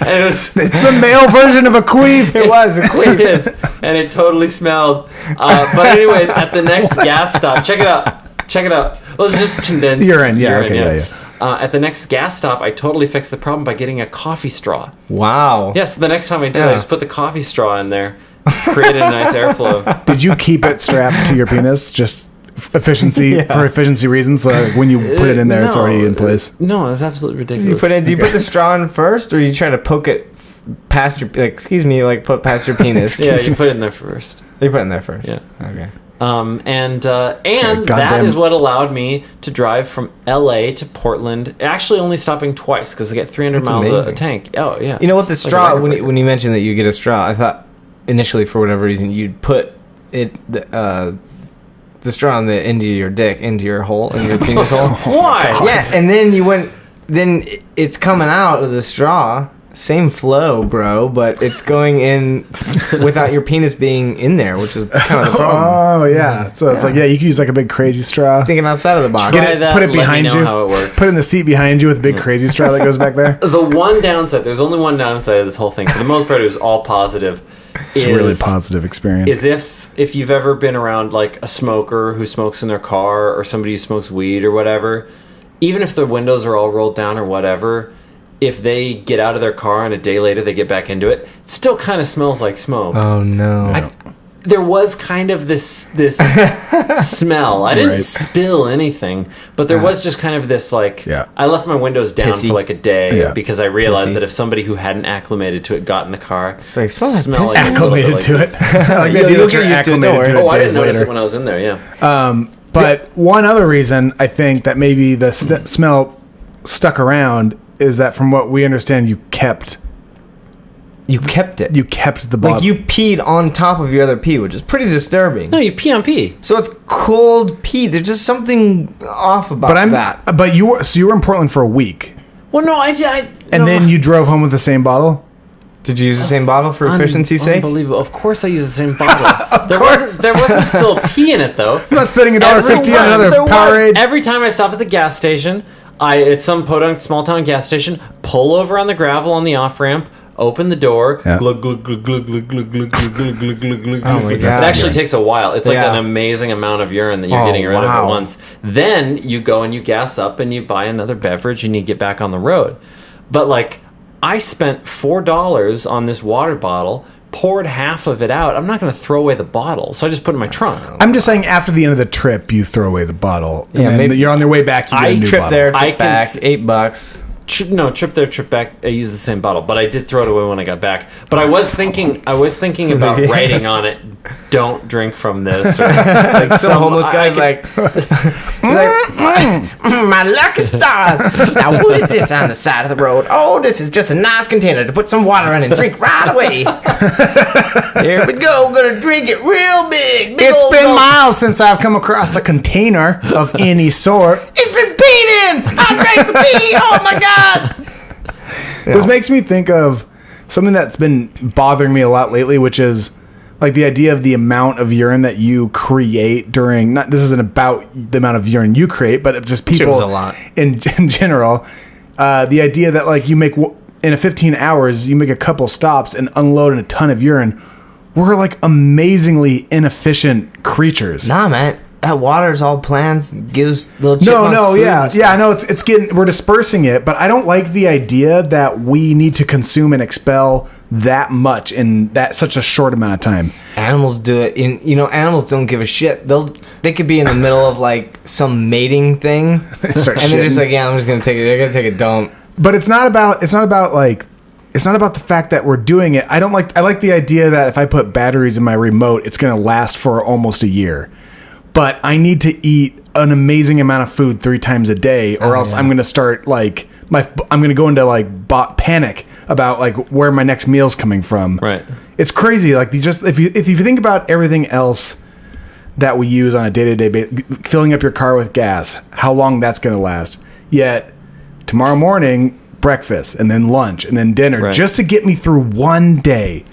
And it's the male version of a queef. It was a queef. It is, and it totally smelled. But anyways, at the next gas stop, check it out. Let's just condense urine. Yeah, okay, yeah. At the next gas stop, I totally fixed the problem by getting a coffee straw. Wow. Yes, the next time I did, I just put the coffee straw in there, created a nice airflow. Did you keep it strapped to your penis? Just efficiency for efficiency reasons. So like when you put it in there, it's already in place. No, it's absolutely ridiculous. Do you put the straw in first, or you try to poke it past your? Put past your penis. Yeah, you put it in there first. You put it in there first. Yeah. Okay. And that is what allowed me to drive from LA to Portland, actually only stopping twice because I get 300 miles a tank. Oh, yeah. You know what, the straw, when you mentioned that you get a straw, I thought initially for whatever reason you'd put the straw on the end of your dick, into your hole, in your penis hole. Why? Yeah, and then it's coming out of the straw. Same flow, bro, but it's going in without your penis being in there, which is kind of the problem. Oh, yeah. So it's like, you could use like a big crazy straw. Thinking outside of the box. Put it behind you. How it works. Put it in the seat behind you with a big crazy straw that goes back there. The one downside, there's only one downside of this whole thing. For the most part, it was all positive. It's a really positive experience. Is if you've ever been around like a smoker who smokes in their car or somebody who smokes weed or whatever, even if the windows are all rolled down or whatever, if they get out of their car and a day later they get back into it, it still kind of smells like smoke. Oh no. There was kind of this smell. I didn't spill anything, but there was just kind of this like. Yeah. I left my windows down for like a day because I realized that if somebody who hadn't acclimated to it got in the car, smell like acclimated to it. You'll get used to it. I didn't notice it when I was in there. Yeah. But one other reason I think that maybe the smell stuck around is that from what we understand, you kept it. You kept the bottle. Like you peed on top of your other pee, which is pretty disturbing. No, you pee on pee. So it's cold pee. There's just something off about that. But you were in Portland for a week. Well, no, and then you drove home with the same bottle? Did you use the same bottle for efficiency's sake? Unbelievable. Of course I used the same bottle. There wasn't still pee in it, though. I'm not spending $1.50 on another Powerade. Every time I stop at the gas station, at some podunk small town gas station, pull over on the gravel on the off ramp, open the door, glug glug glug glug glug glug glug glug glug glug glug. Oh my God. It actually takes a while. It's like an amazing amount of urine that you're getting rid of at once. Then you go and you gas up and you buy another beverage and you get back on the road. But like, I spent $4 on this water bottle, poured half of it out. I'm not going to throw away the bottle, so I just put it in my trunk. I'm just saying, after the end of the trip, you throw away the bottle, and then you're on your way back. You get a new trip bottle. there, trip back, $8. Trip there, trip back. I used the same bottle, but I did throw it away when I got back. But I was thinking about writing on it, "Don't drink from this." Or, like some homeless guy's like, my lucky stars. Now what is this on the side of the road? Oh, this is just a nice container to put some water in and drink right away. Here we go, gonna drink it real big. It's been miles since I've come across a container of any sort. It's been peed in. I drank the pee. Oh my God. This makes me think of something that's been bothering me a lot lately, which is like the idea of the amount of urine that you create during. This isn't about the amount of urine you create, but just people a lot. In general. The idea that like you make in 15 hours, you make a couple stops and unload a ton of urine. We're like amazingly inefficient creatures. Nah, man. That water's all plants, gives little chipmunks food. I know it's getting, we're dispersing it, but I don't like the idea that we need to consume and expel that much in such a short amount of time. Animals do it. Animals don't give a shit. They could be in the middle of like some mating thing, and they're just like, I'm just gonna take it. They're gonna take a dump. But it's not about the fact that we're doing it. I like the idea that if I put batteries in my remote, it's gonna last for almost a year. But I need to eat an amazing amount of food 3 times a day, or else I'm going to start like I'm going to go into like panic about like where my next meal's coming from. Right. It's crazy. Like if you think about everything else that we use on a day-to-day basis, filling up your car with gas, how long that's going to last. Yet tomorrow morning, breakfast and then lunch and then dinner, just to get me through one day.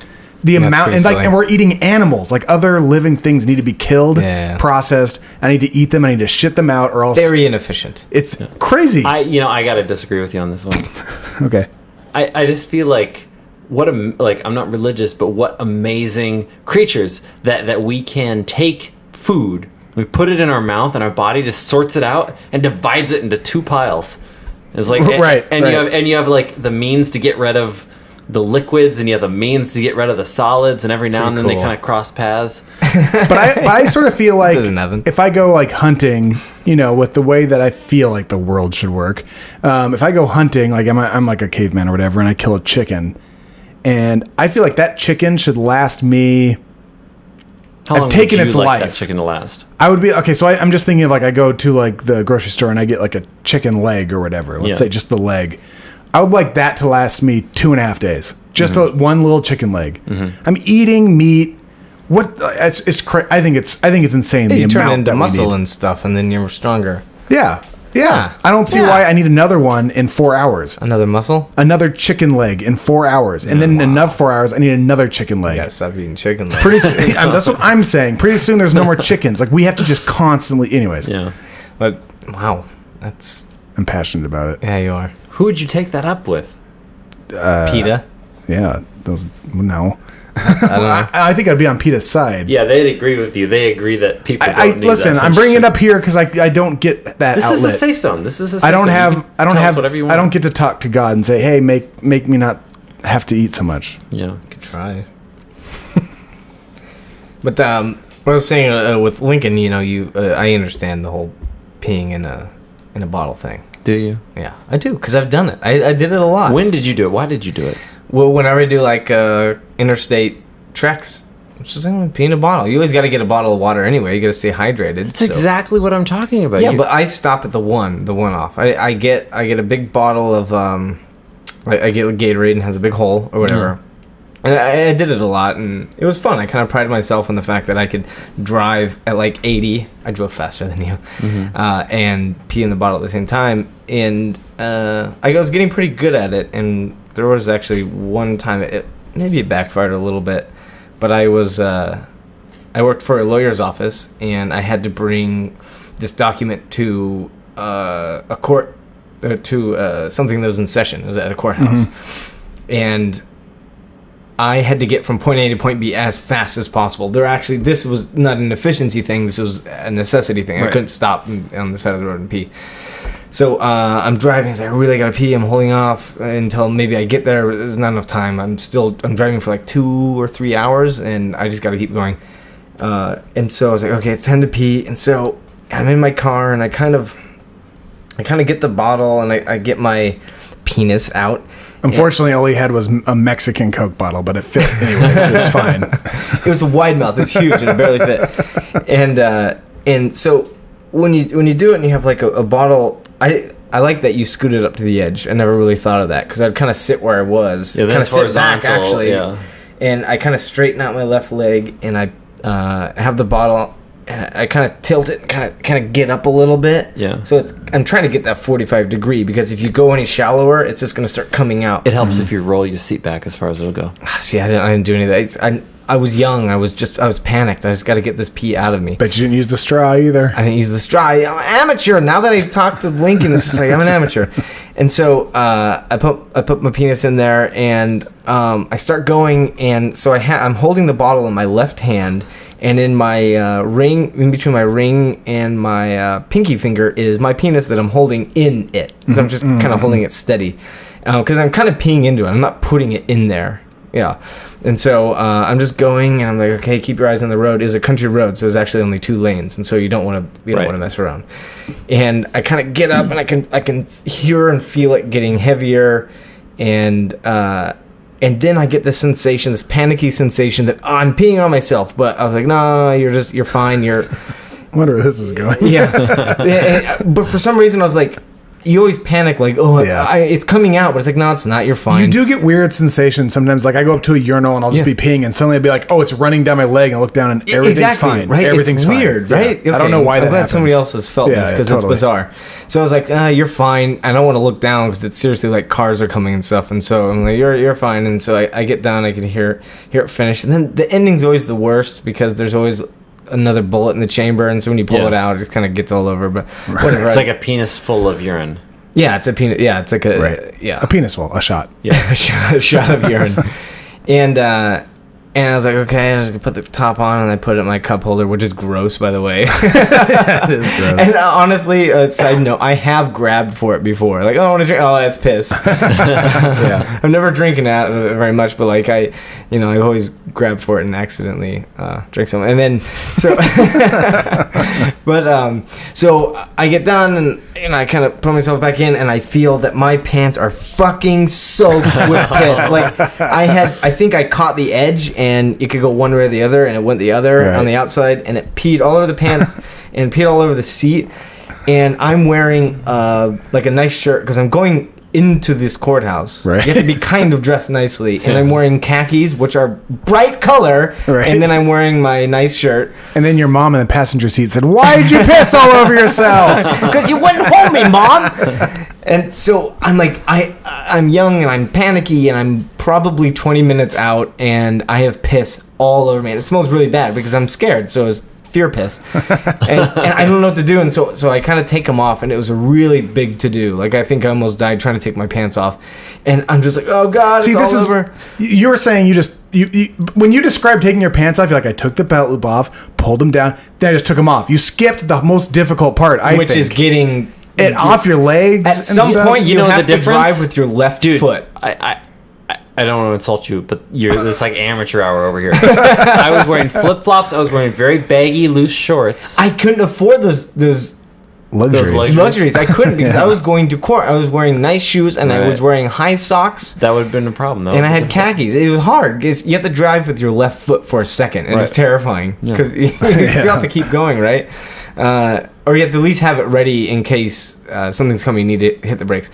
The amount and we're eating animals. Like other living things need to be killed, processed. I need to eat them. I need to shit them out, or else very inefficient. It's crazy. I got to disagree with you on this one. Okay. I just feel like I'm not religious, but what amazing creatures that we can take food, we put it in our mouth, and our body just sorts it out and divides it into two piles. It's like you have like the means to get rid of the liquids, and you have the means to get rid of the solids, and every now and then they kind of cross paths. But I sort of feel like if I go like hunting, with the way that I feel like the world should work, if I go hunting, like I'm like a caveman or whatever, and I kill a chicken, and I feel like that chicken should last me. How long would you like that chicken to last? I would be okay. So I'm just thinking of like I go to like the grocery store and I get like a chicken leg or whatever. Let's say just the leg. I would like that to last me 2.5 days. Just one little chicken leg. I'm eating meat. What? It's I think it's insane. You turn into muscle and stuff, and then you're stronger. Yeah. I don't see why I need another one in 4 hours. Another muscle? Another chicken leg in 4 hours. And then in another 4 hours, I need another chicken leg. You gotta stop eating chicken legs. Pretty soon, that's what I'm saying. Pretty soon there's no more chickens. Like, we have to just constantly... Anyways. Yeah. But, wow. I'm passionate about it. Yeah, you are. Who would you take that up with? PETA? Yeah. No. I don't know. I think I'd be on PETA's side. Yeah, they'd agree with you. They agree that people don't need listen, that I'm bringing it up here because I don't get that This outlet. is a safe zone. This is a safe I don't zone. I don't get to talk to God and say, hey, make me not have to eat so much. Yeah. You could try. But what I was saying with Lincoln, I understand the whole peeing in a bottle thing. Do you? Yeah, I do, because I've done it. I did it a lot. When did you do it? Why did you do it? Well, whenever I do like interstate treks, just pee in a bottle. You always got to get a bottle of water anyway. You got to stay hydrated. That's exactly what I'm talking about. Yeah, but I stop at the one off. I get a big bottle of I get a Gatorade and has a big hole or whatever. And I did it a lot, and it was fun. I kind of prided myself on the fact that I could drive at like 80. I drove faster than you, and pee in the bottle at the same time. And I was getting pretty good at it. And there was actually one time maybe it backfired a little bit, but I worked for a lawyer's office, and I had to bring this document to a court, to something that was in session. It was at a courthouse, and I had to get from point A to point B as fast as possible. This was not an efficiency thing. This was a necessity thing. Right. I couldn't stop on the side of the road and pee. So I'm driving. I really gotta pee. I'm holding off until maybe I get there. There's not enough time. I'm driving for like 2 or 3 hours, and I just gotta keep going. And so I was like, okay, it's time to pee. And so I'm in my car, and I kind of get the bottle, and I get my penis out. Unfortunately, all he had was a Mexican Coke bottle, but it fit anyway, so it's fine. It was a wide mouth. It was huge, and it barely fit. And so when you do it and you have like a bottle, I like that you scoot it up to the edge. I never really thought of that, because I'd kind of sit where I was. Yeah, that's horizontal. Sit back, actually. Yeah. And I kind of straighten out my left leg, and I have the bottle. I kind of tilt it and kind of get up a little bit. Yeah. So I'm trying to get that 45 degree, because if you go any shallower, it's just going to start coming out. It helps if you roll your seat back as far as it'll go. See, I didn't do any of that. I was young. I was panicked. I just got to get this pee out of me. But you didn't use the straw either. I didn't use the straw. I'm an amateur. Now that I talked to Lincoln, it's just like I'm an amateur. And so I put my penis in there, and I start going, and so I'm holding the bottle in my left hand. And in my ring, in between my ring and my pinky finger, is my penis that I'm holding in it. So I'm just kind of holding it steady, because I'm kind of peeing into it. I'm not putting it in there. Yeah. And so I'm just going, and I'm like, okay, keep your eyes on the road. It's a country road, so there's actually only 2 lanes, and so you don't want to mess around. And I kind of get up, and I can hear and feel it getting heavier, and then I get this sensation, this panicky sensation that I'm peeing on myself. But I was like, no, you're fine. I wonder where this is going. Yeah. But for some reason, I was like, you always panic, like, it's coming out. But it's like, no, it's not. You're fine. You do get weird sensations sometimes. Like, I go up to a urinal, and I'll just be peeing, and suddenly I'll be like, oh, it's running down my leg. And I look down, and everything's fine. Right? Everything's it's weird, fine. right? Yeah. I don't know why that happens. Somebody else has felt this, because it's bizarre. So I was like, you're fine. I don't want to look down, because it's seriously like cars are coming and stuff. And so I'm like, you're fine. And so I get down, I can hear it finish. And then the ending's always the worst, because there's always another bullet in the chamber, and so when you pull it out, it kind of gets all over. But whatever. It's like a penis full of urine. Yeah, it's a penis. Yeah, it's like a a penis hole, a shot. Yeah, a shot of urine. And I was like, okay, I just put the top on, and I put it in my cup holder, which is gross, by the way. It is gross. And honestly, side note, I have grabbed for it before. Like, oh, I want to drink. Oh, that's piss. Yeah. I'm never drinking that very much, but like I always grab for it and accidentally drink some. And then so I get done and I kind of put myself back in, and I feel that my pants are fucking soaked with piss. Like I think I caught the edge, and it could go one way or the other, and it went the other on the outside, and it peed all over the pants and peed all over the seat. And I'm wearing like a nice shirt because I'm going into this courthouse. Right. You have to be kind of dressed nicely. And I'm wearing khakis, which are bright color. Right. And then I'm wearing my nice shirt. And then your mom in the passenger seat said, "Why did you piss all over yourself?" Because you wouldn't hold me, Mom. And so I'm like, I'm young and I'm panicky, and I'm probably 20 minutes out, and I have piss all over me. And it smells really bad because I'm scared. So it's fear piss. And I don't know what to do. And so I kind of take them off, and it was a really big to do. Like, I think I almost died trying to take my pants off. And I'm just like, oh God, it's all over. You were saying you when you described taking your pants off, you're like, I took the belt loop off, pulled them down, then I just took them off. You skipped the most difficult part, which is getting it off your legs. At some point, you have to drive with your left foot. I don't want to insult you, but it's like amateur hour over here. I was wearing flip-flops. I was wearing very baggy, loose shorts. I couldn't afford those luxuries. I couldn't because I was going to court. I was wearing nice shoes, and I was wearing high socks. That would have been a problem. And I had khakis. It was hard because you have to drive with your left foot for a second, and it's terrifying because you still have to keep going, right? Or you have to at least have it ready in case something's coming. You need to hit the brakes.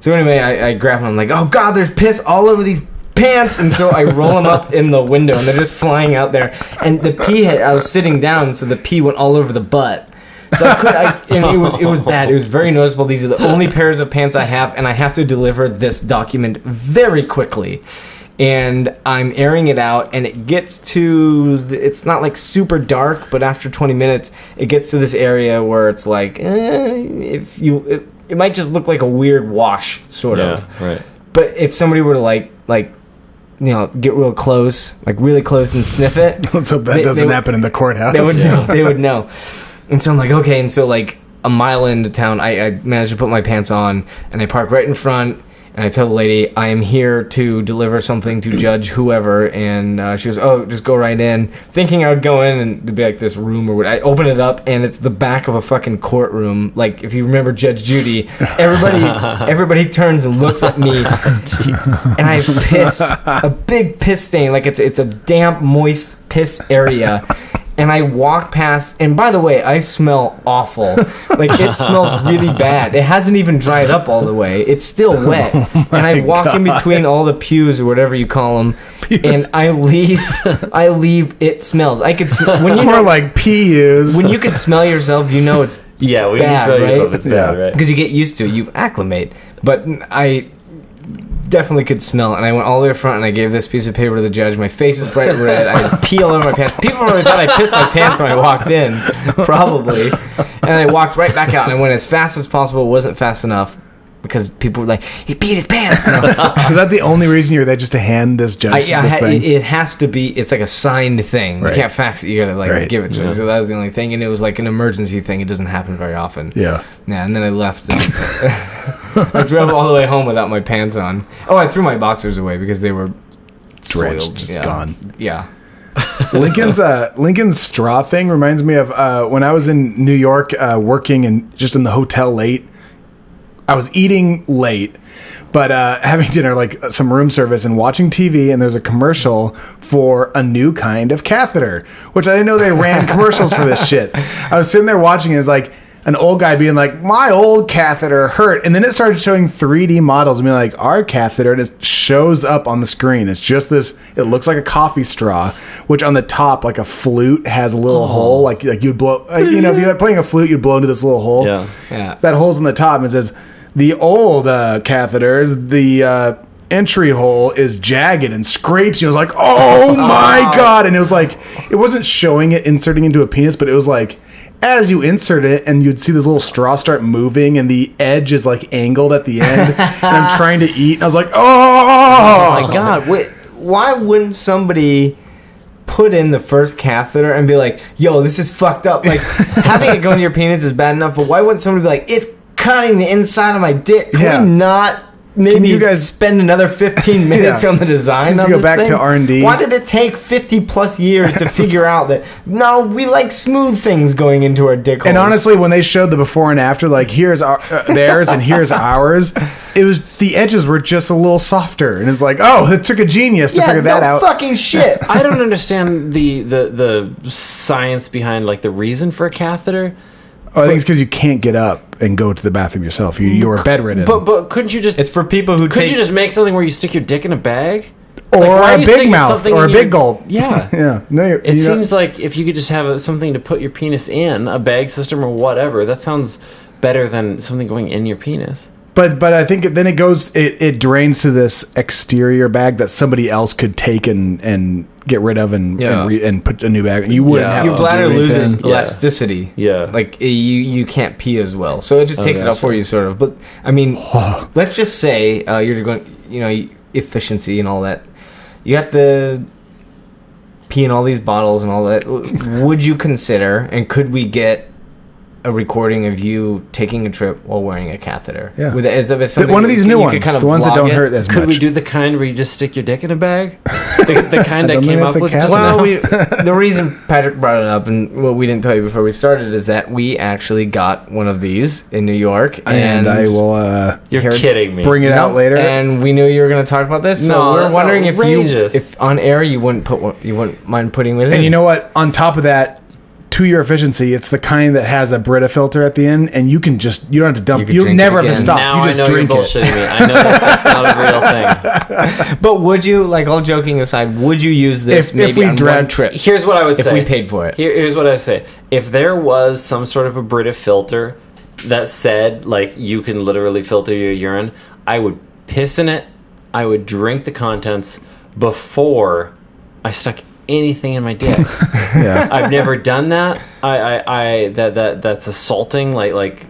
So anyway, I grab them. I'm like, oh God, there's piss all over these pants. And so I roll them up in the window, and they're just flying out there. And the pee I was sitting down, so the pee went all over the butt. So and it was bad. It was very noticeable. These are the only pairs of pants I have, and I have to deliver this document very quickly. And I'm airing it out, and it gets to it's not like super dark, but after 20 minutes, it gets to this area where it's like, it might just look like a weird wash, sort of. Yeah, right. But if somebody were to like get real close, like really close, and sniff it, let's hope that doesn't happen in the courthouse. They would know. They would know. And so I'm like, okay. And so like a mile into town, I managed to put my pants on, and I park right in front. And I tell the lady, I am here to deliver something to Judge whoever. And she goes, oh, just go right in. Thinking I would go in and there'd be like this room or what. I open it up, and it's the back of a fucking courtroom. Like, if you remember Judge Judy, everybody turns and looks at me. And I piss, a big piss stain. Like, it's a damp, moist piss area. And I walk past, and by the way, I smell awful. Like, it smells really bad. It hasn't even dried up all the way. It's still wet. And I walk in between all the pews or whatever you call them, and I leave. It smells. I could smell when you more like PUs. When you can smell yourself, you know it's when you can smell yourself, it's bad, right? Because you get used to it, you acclimate. But I definitely could smell it, and I went all the way to the front, and I gave this piece of paper to the judge. My face was bright red. I had pee all over my pants. People probably thought I pissed my pants when I walked in, probably. And I walked right back out, and I went as fast as possible. It wasn't fast enough because people were like, he peed his pants. No. Was that the only reason you were there, just to hand this judge this thing? It has to be. It's like a signed thing. Right. You can't fax it. You gotta give it to me. So that was the only thing, and it was like an emergency thing. It doesn't happen very often. Yeah. And then I left. I drove all the way home without my pants on. Oh, I threw my boxers away because they were drenched, soiled. just gone. Yeah. Lincoln's straw thing reminds me of when I was in New York working and just in the hotel late. I was eating late, but having dinner, like some room service, and watching TV, and there's a commercial for a new kind of catheter, which I didn't know they ran commercials for this shit. I was sitting there watching, and it's like an old guy being like, my old catheter hurt. And then it started showing 3D models and being like, our catheter, and it shows up on the screen. It's just this, it looks like a coffee straw, which on the top, like a flute, has a little hole. Like you'd blow, if you were playing a flute, you'd blow into this little hole. Yeah. That hole's in the top, and it says, the old catheters, the entry hole is jagged and scrapes you. I was like, oh my God. And it was like, it wasn't showing it inserting into a penis, but it was like as you insert it, and you'd see this little straw start moving, and the edge is like angled at the end, and I'm trying to eat, and I was like, oh my God. Why wouldn't somebody put in the first catheter and be like, yo, this is fucked up? Like, having it go in your penis is bad enough, but why wouldn't somebody be like, it's cutting the inside of my dick? Can we not maybe you guys spend another 15 minutes on the design of go this back thing? to R&D. Why did it take 50 plus years to figure out that, no, we like smooth things going into our dick holes? And honestly, when they showed the before and after, like, here's theirs and here's ours, it was, the edges were just a little softer. And it's like, oh, it took a genius to figure that out. Fucking shit. I don't understand the science behind, like, the reason for a catheter. Oh, I think it's because you can't get up and go to the bathroom yourself. You're bedridden. But couldn't you just... It's for people who Could you just make something where you stick your dick in a bag? Or a big mouth, or a big gulp. Yeah. Yeah. No, it seems like if you could just have something to put your penis in, a bag system or whatever, that sounds better than something going in your penis. But I think then it drains to this exterior bag that somebody else could take and get rid of and put a new bag. You wouldn't have your to bladder do loses elasticity. Yeah, like you can't pee as well, so it just takes it out for you, sort of. But I mean, let's just say you're going, efficiency and all that. You got the pee in all these bottles and all that. Would you consider, and could we get a recording of you taking a trip while wearing a catheter? Yeah. One of these new ones, the ones that don't hurt as much. Could we do the kind where you just stick your dick in a bag? The kind I came up with just now? The reason Patrick brought it up, and what we didn't tell you before we started, is that we actually got one of these in New York. And I will... You're kidding me. Bring it out later. And we knew you were going to talk about this, so we're wondering if on air you wouldn't mind putting it in. And you know what? On top of that, to your efficiency, it's the kind that has a Brita filter at the end, and you don't have to dump. You never have to stop. Now you just drink you're bullshitting me. I know that's not a real thing. But would you, like, all joking aside, would you use this if we on one trip? Here's what I would say. If we paid for it. Here's what I say. If there was some sort of a Brita filter that said, like, you can literally filter your urine, I would piss in it. I would drink the contents before I stuck anything in my dick. Yeah. I've never done that. That's assaulting. Like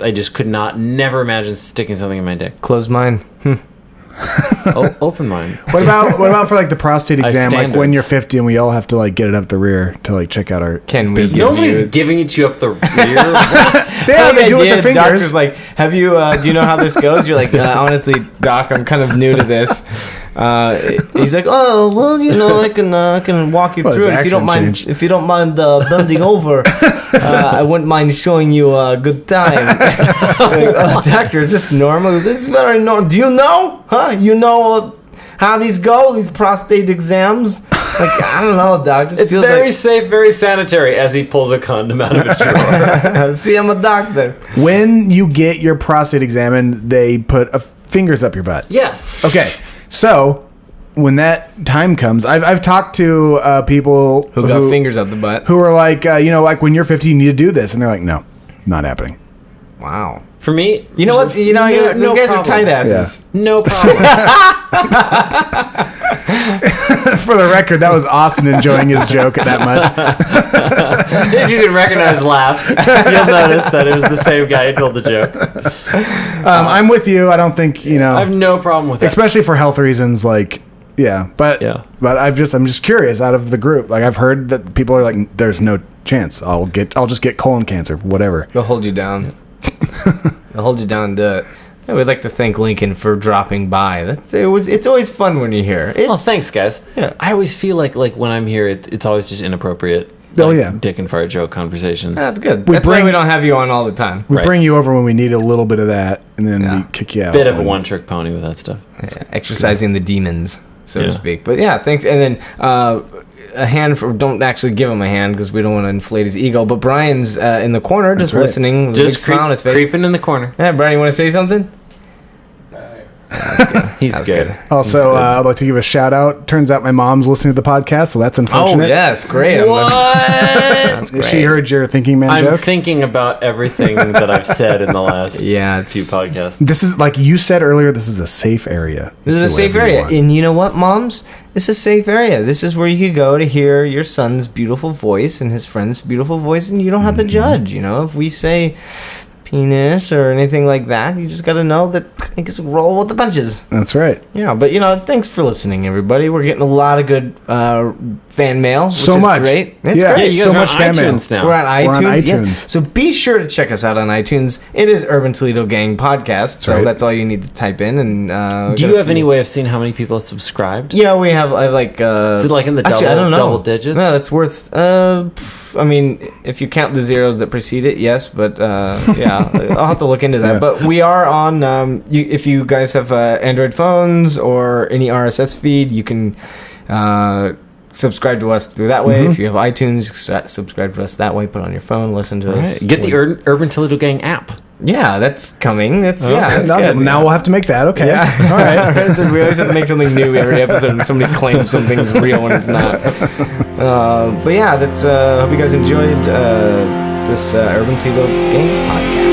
I just could never imagine sticking something in my dick. Closed mind. Open mind. What about for like the prostate exam? Like when you're 50 and we all have to like get it up the rear to like check out our business. Nobody's giving it to you up the rear. They do it with their fingers. Doctor's like, have you? Do you know how this goes? You're like, honestly, doc, I'm kind of new to this. He's like, oh well, I can walk you through it if you don't mind bending over. I wouldn't mind showing you a good time. Like, oh, doctor, is this normal? This is very normal. Do you know? Huh? You know how these go? These prostate exams? Like, I don't know, doc. It's very safe, very sanitary. As he pulls a condom out of a drawer. See, I'm a doctor. When you get your prostate examined, they put fingers up your butt. Yes. Okay. So, when that time comes, I've talked to people who got fingers up the butt, who are like, like when you're 50, you need to do this, and they're like, no, not happening. Wow. For me, you know what? These guys are tight asses. Yeah. No problem. For the record, that was Austin enjoying his joke that much. If you can recognize laughs, you'll notice that it was the same guy who told the joke. I'm with you. I don't think I have no problem with it, especially for health reasons. Like, but I'm just curious. Out of the group, like I've heard that people are like, "There's no chance. I'll just get colon cancer, whatever." They'll hold you down. They'll hold you down and do it. I would like to thank Lincoln for dropping by. It's always fun when you're here. Well, thanks, guys. Yeah. I always feel like when I'm here, it's always just inappropriate. Dick and fart joke conversations. That's good. That's why we don't have you on all the time. We bring you over when we need a little bit of that, and then we kick you out. Bit of a one-trick pony with that stuff. Exercising the demons, so to speak. But thanks. And then a hand for, don't actually give him a hand because we don't want to inflate his ego, but Brian's in the corner just listening with just a big smile on his face. Creeping in the corner. Yeah, Brian, you want to say something? He's good. Also, I'd like to give a shout out. Turns out my mom's listening to the podcast, so that's unfortunate. Oh, yes, great. What? She heard your thinking man I'm joke. thinking about everything that I've said in the last it's few podcasts. This is, like you said earlier, this is a safe area. This is a safe area. And you know what, moms? This is a safe area. This is where you could go to hear your son's beautiful voice and his friend's beautiful voice, and you don't have to judge. You know, if we say penis or anything like that, you just got to know that you just roll with the punches. That's right. Yeah, but thanks for listening, everybody. We're getting a lot of good fan mail, which is great. It's great. You guys so much fan mail now. We're on iTunes. Yes. So be sure to check us out on iTunes. It is Urban Toledo Gang Podcast, so that's all you need to type in. And do you have any way of seeing how many people have subscribed? Yeah, we have. I like. Is it like in the actually, I don't know. double digits? No, that's worth. I mean, if you count the zeros that precede it, yes. But yeah, I'll have to look into that. But we are on. If you guys have Android phones or any RSS feed, you can subscribe to us through that way. If you have iTunes, subscribe to us that way. Put it on your phone, listen to us. Get the Urban Toledo Gang app. Yeah, that's coming. That's now we'll have to make that. Okay. Yeah. All right. We always have to make something new every episode, and somebody claims something's real when it's not. But yeah, that's. Hope you guys enjoyed this Urban Toledo Gang podcast.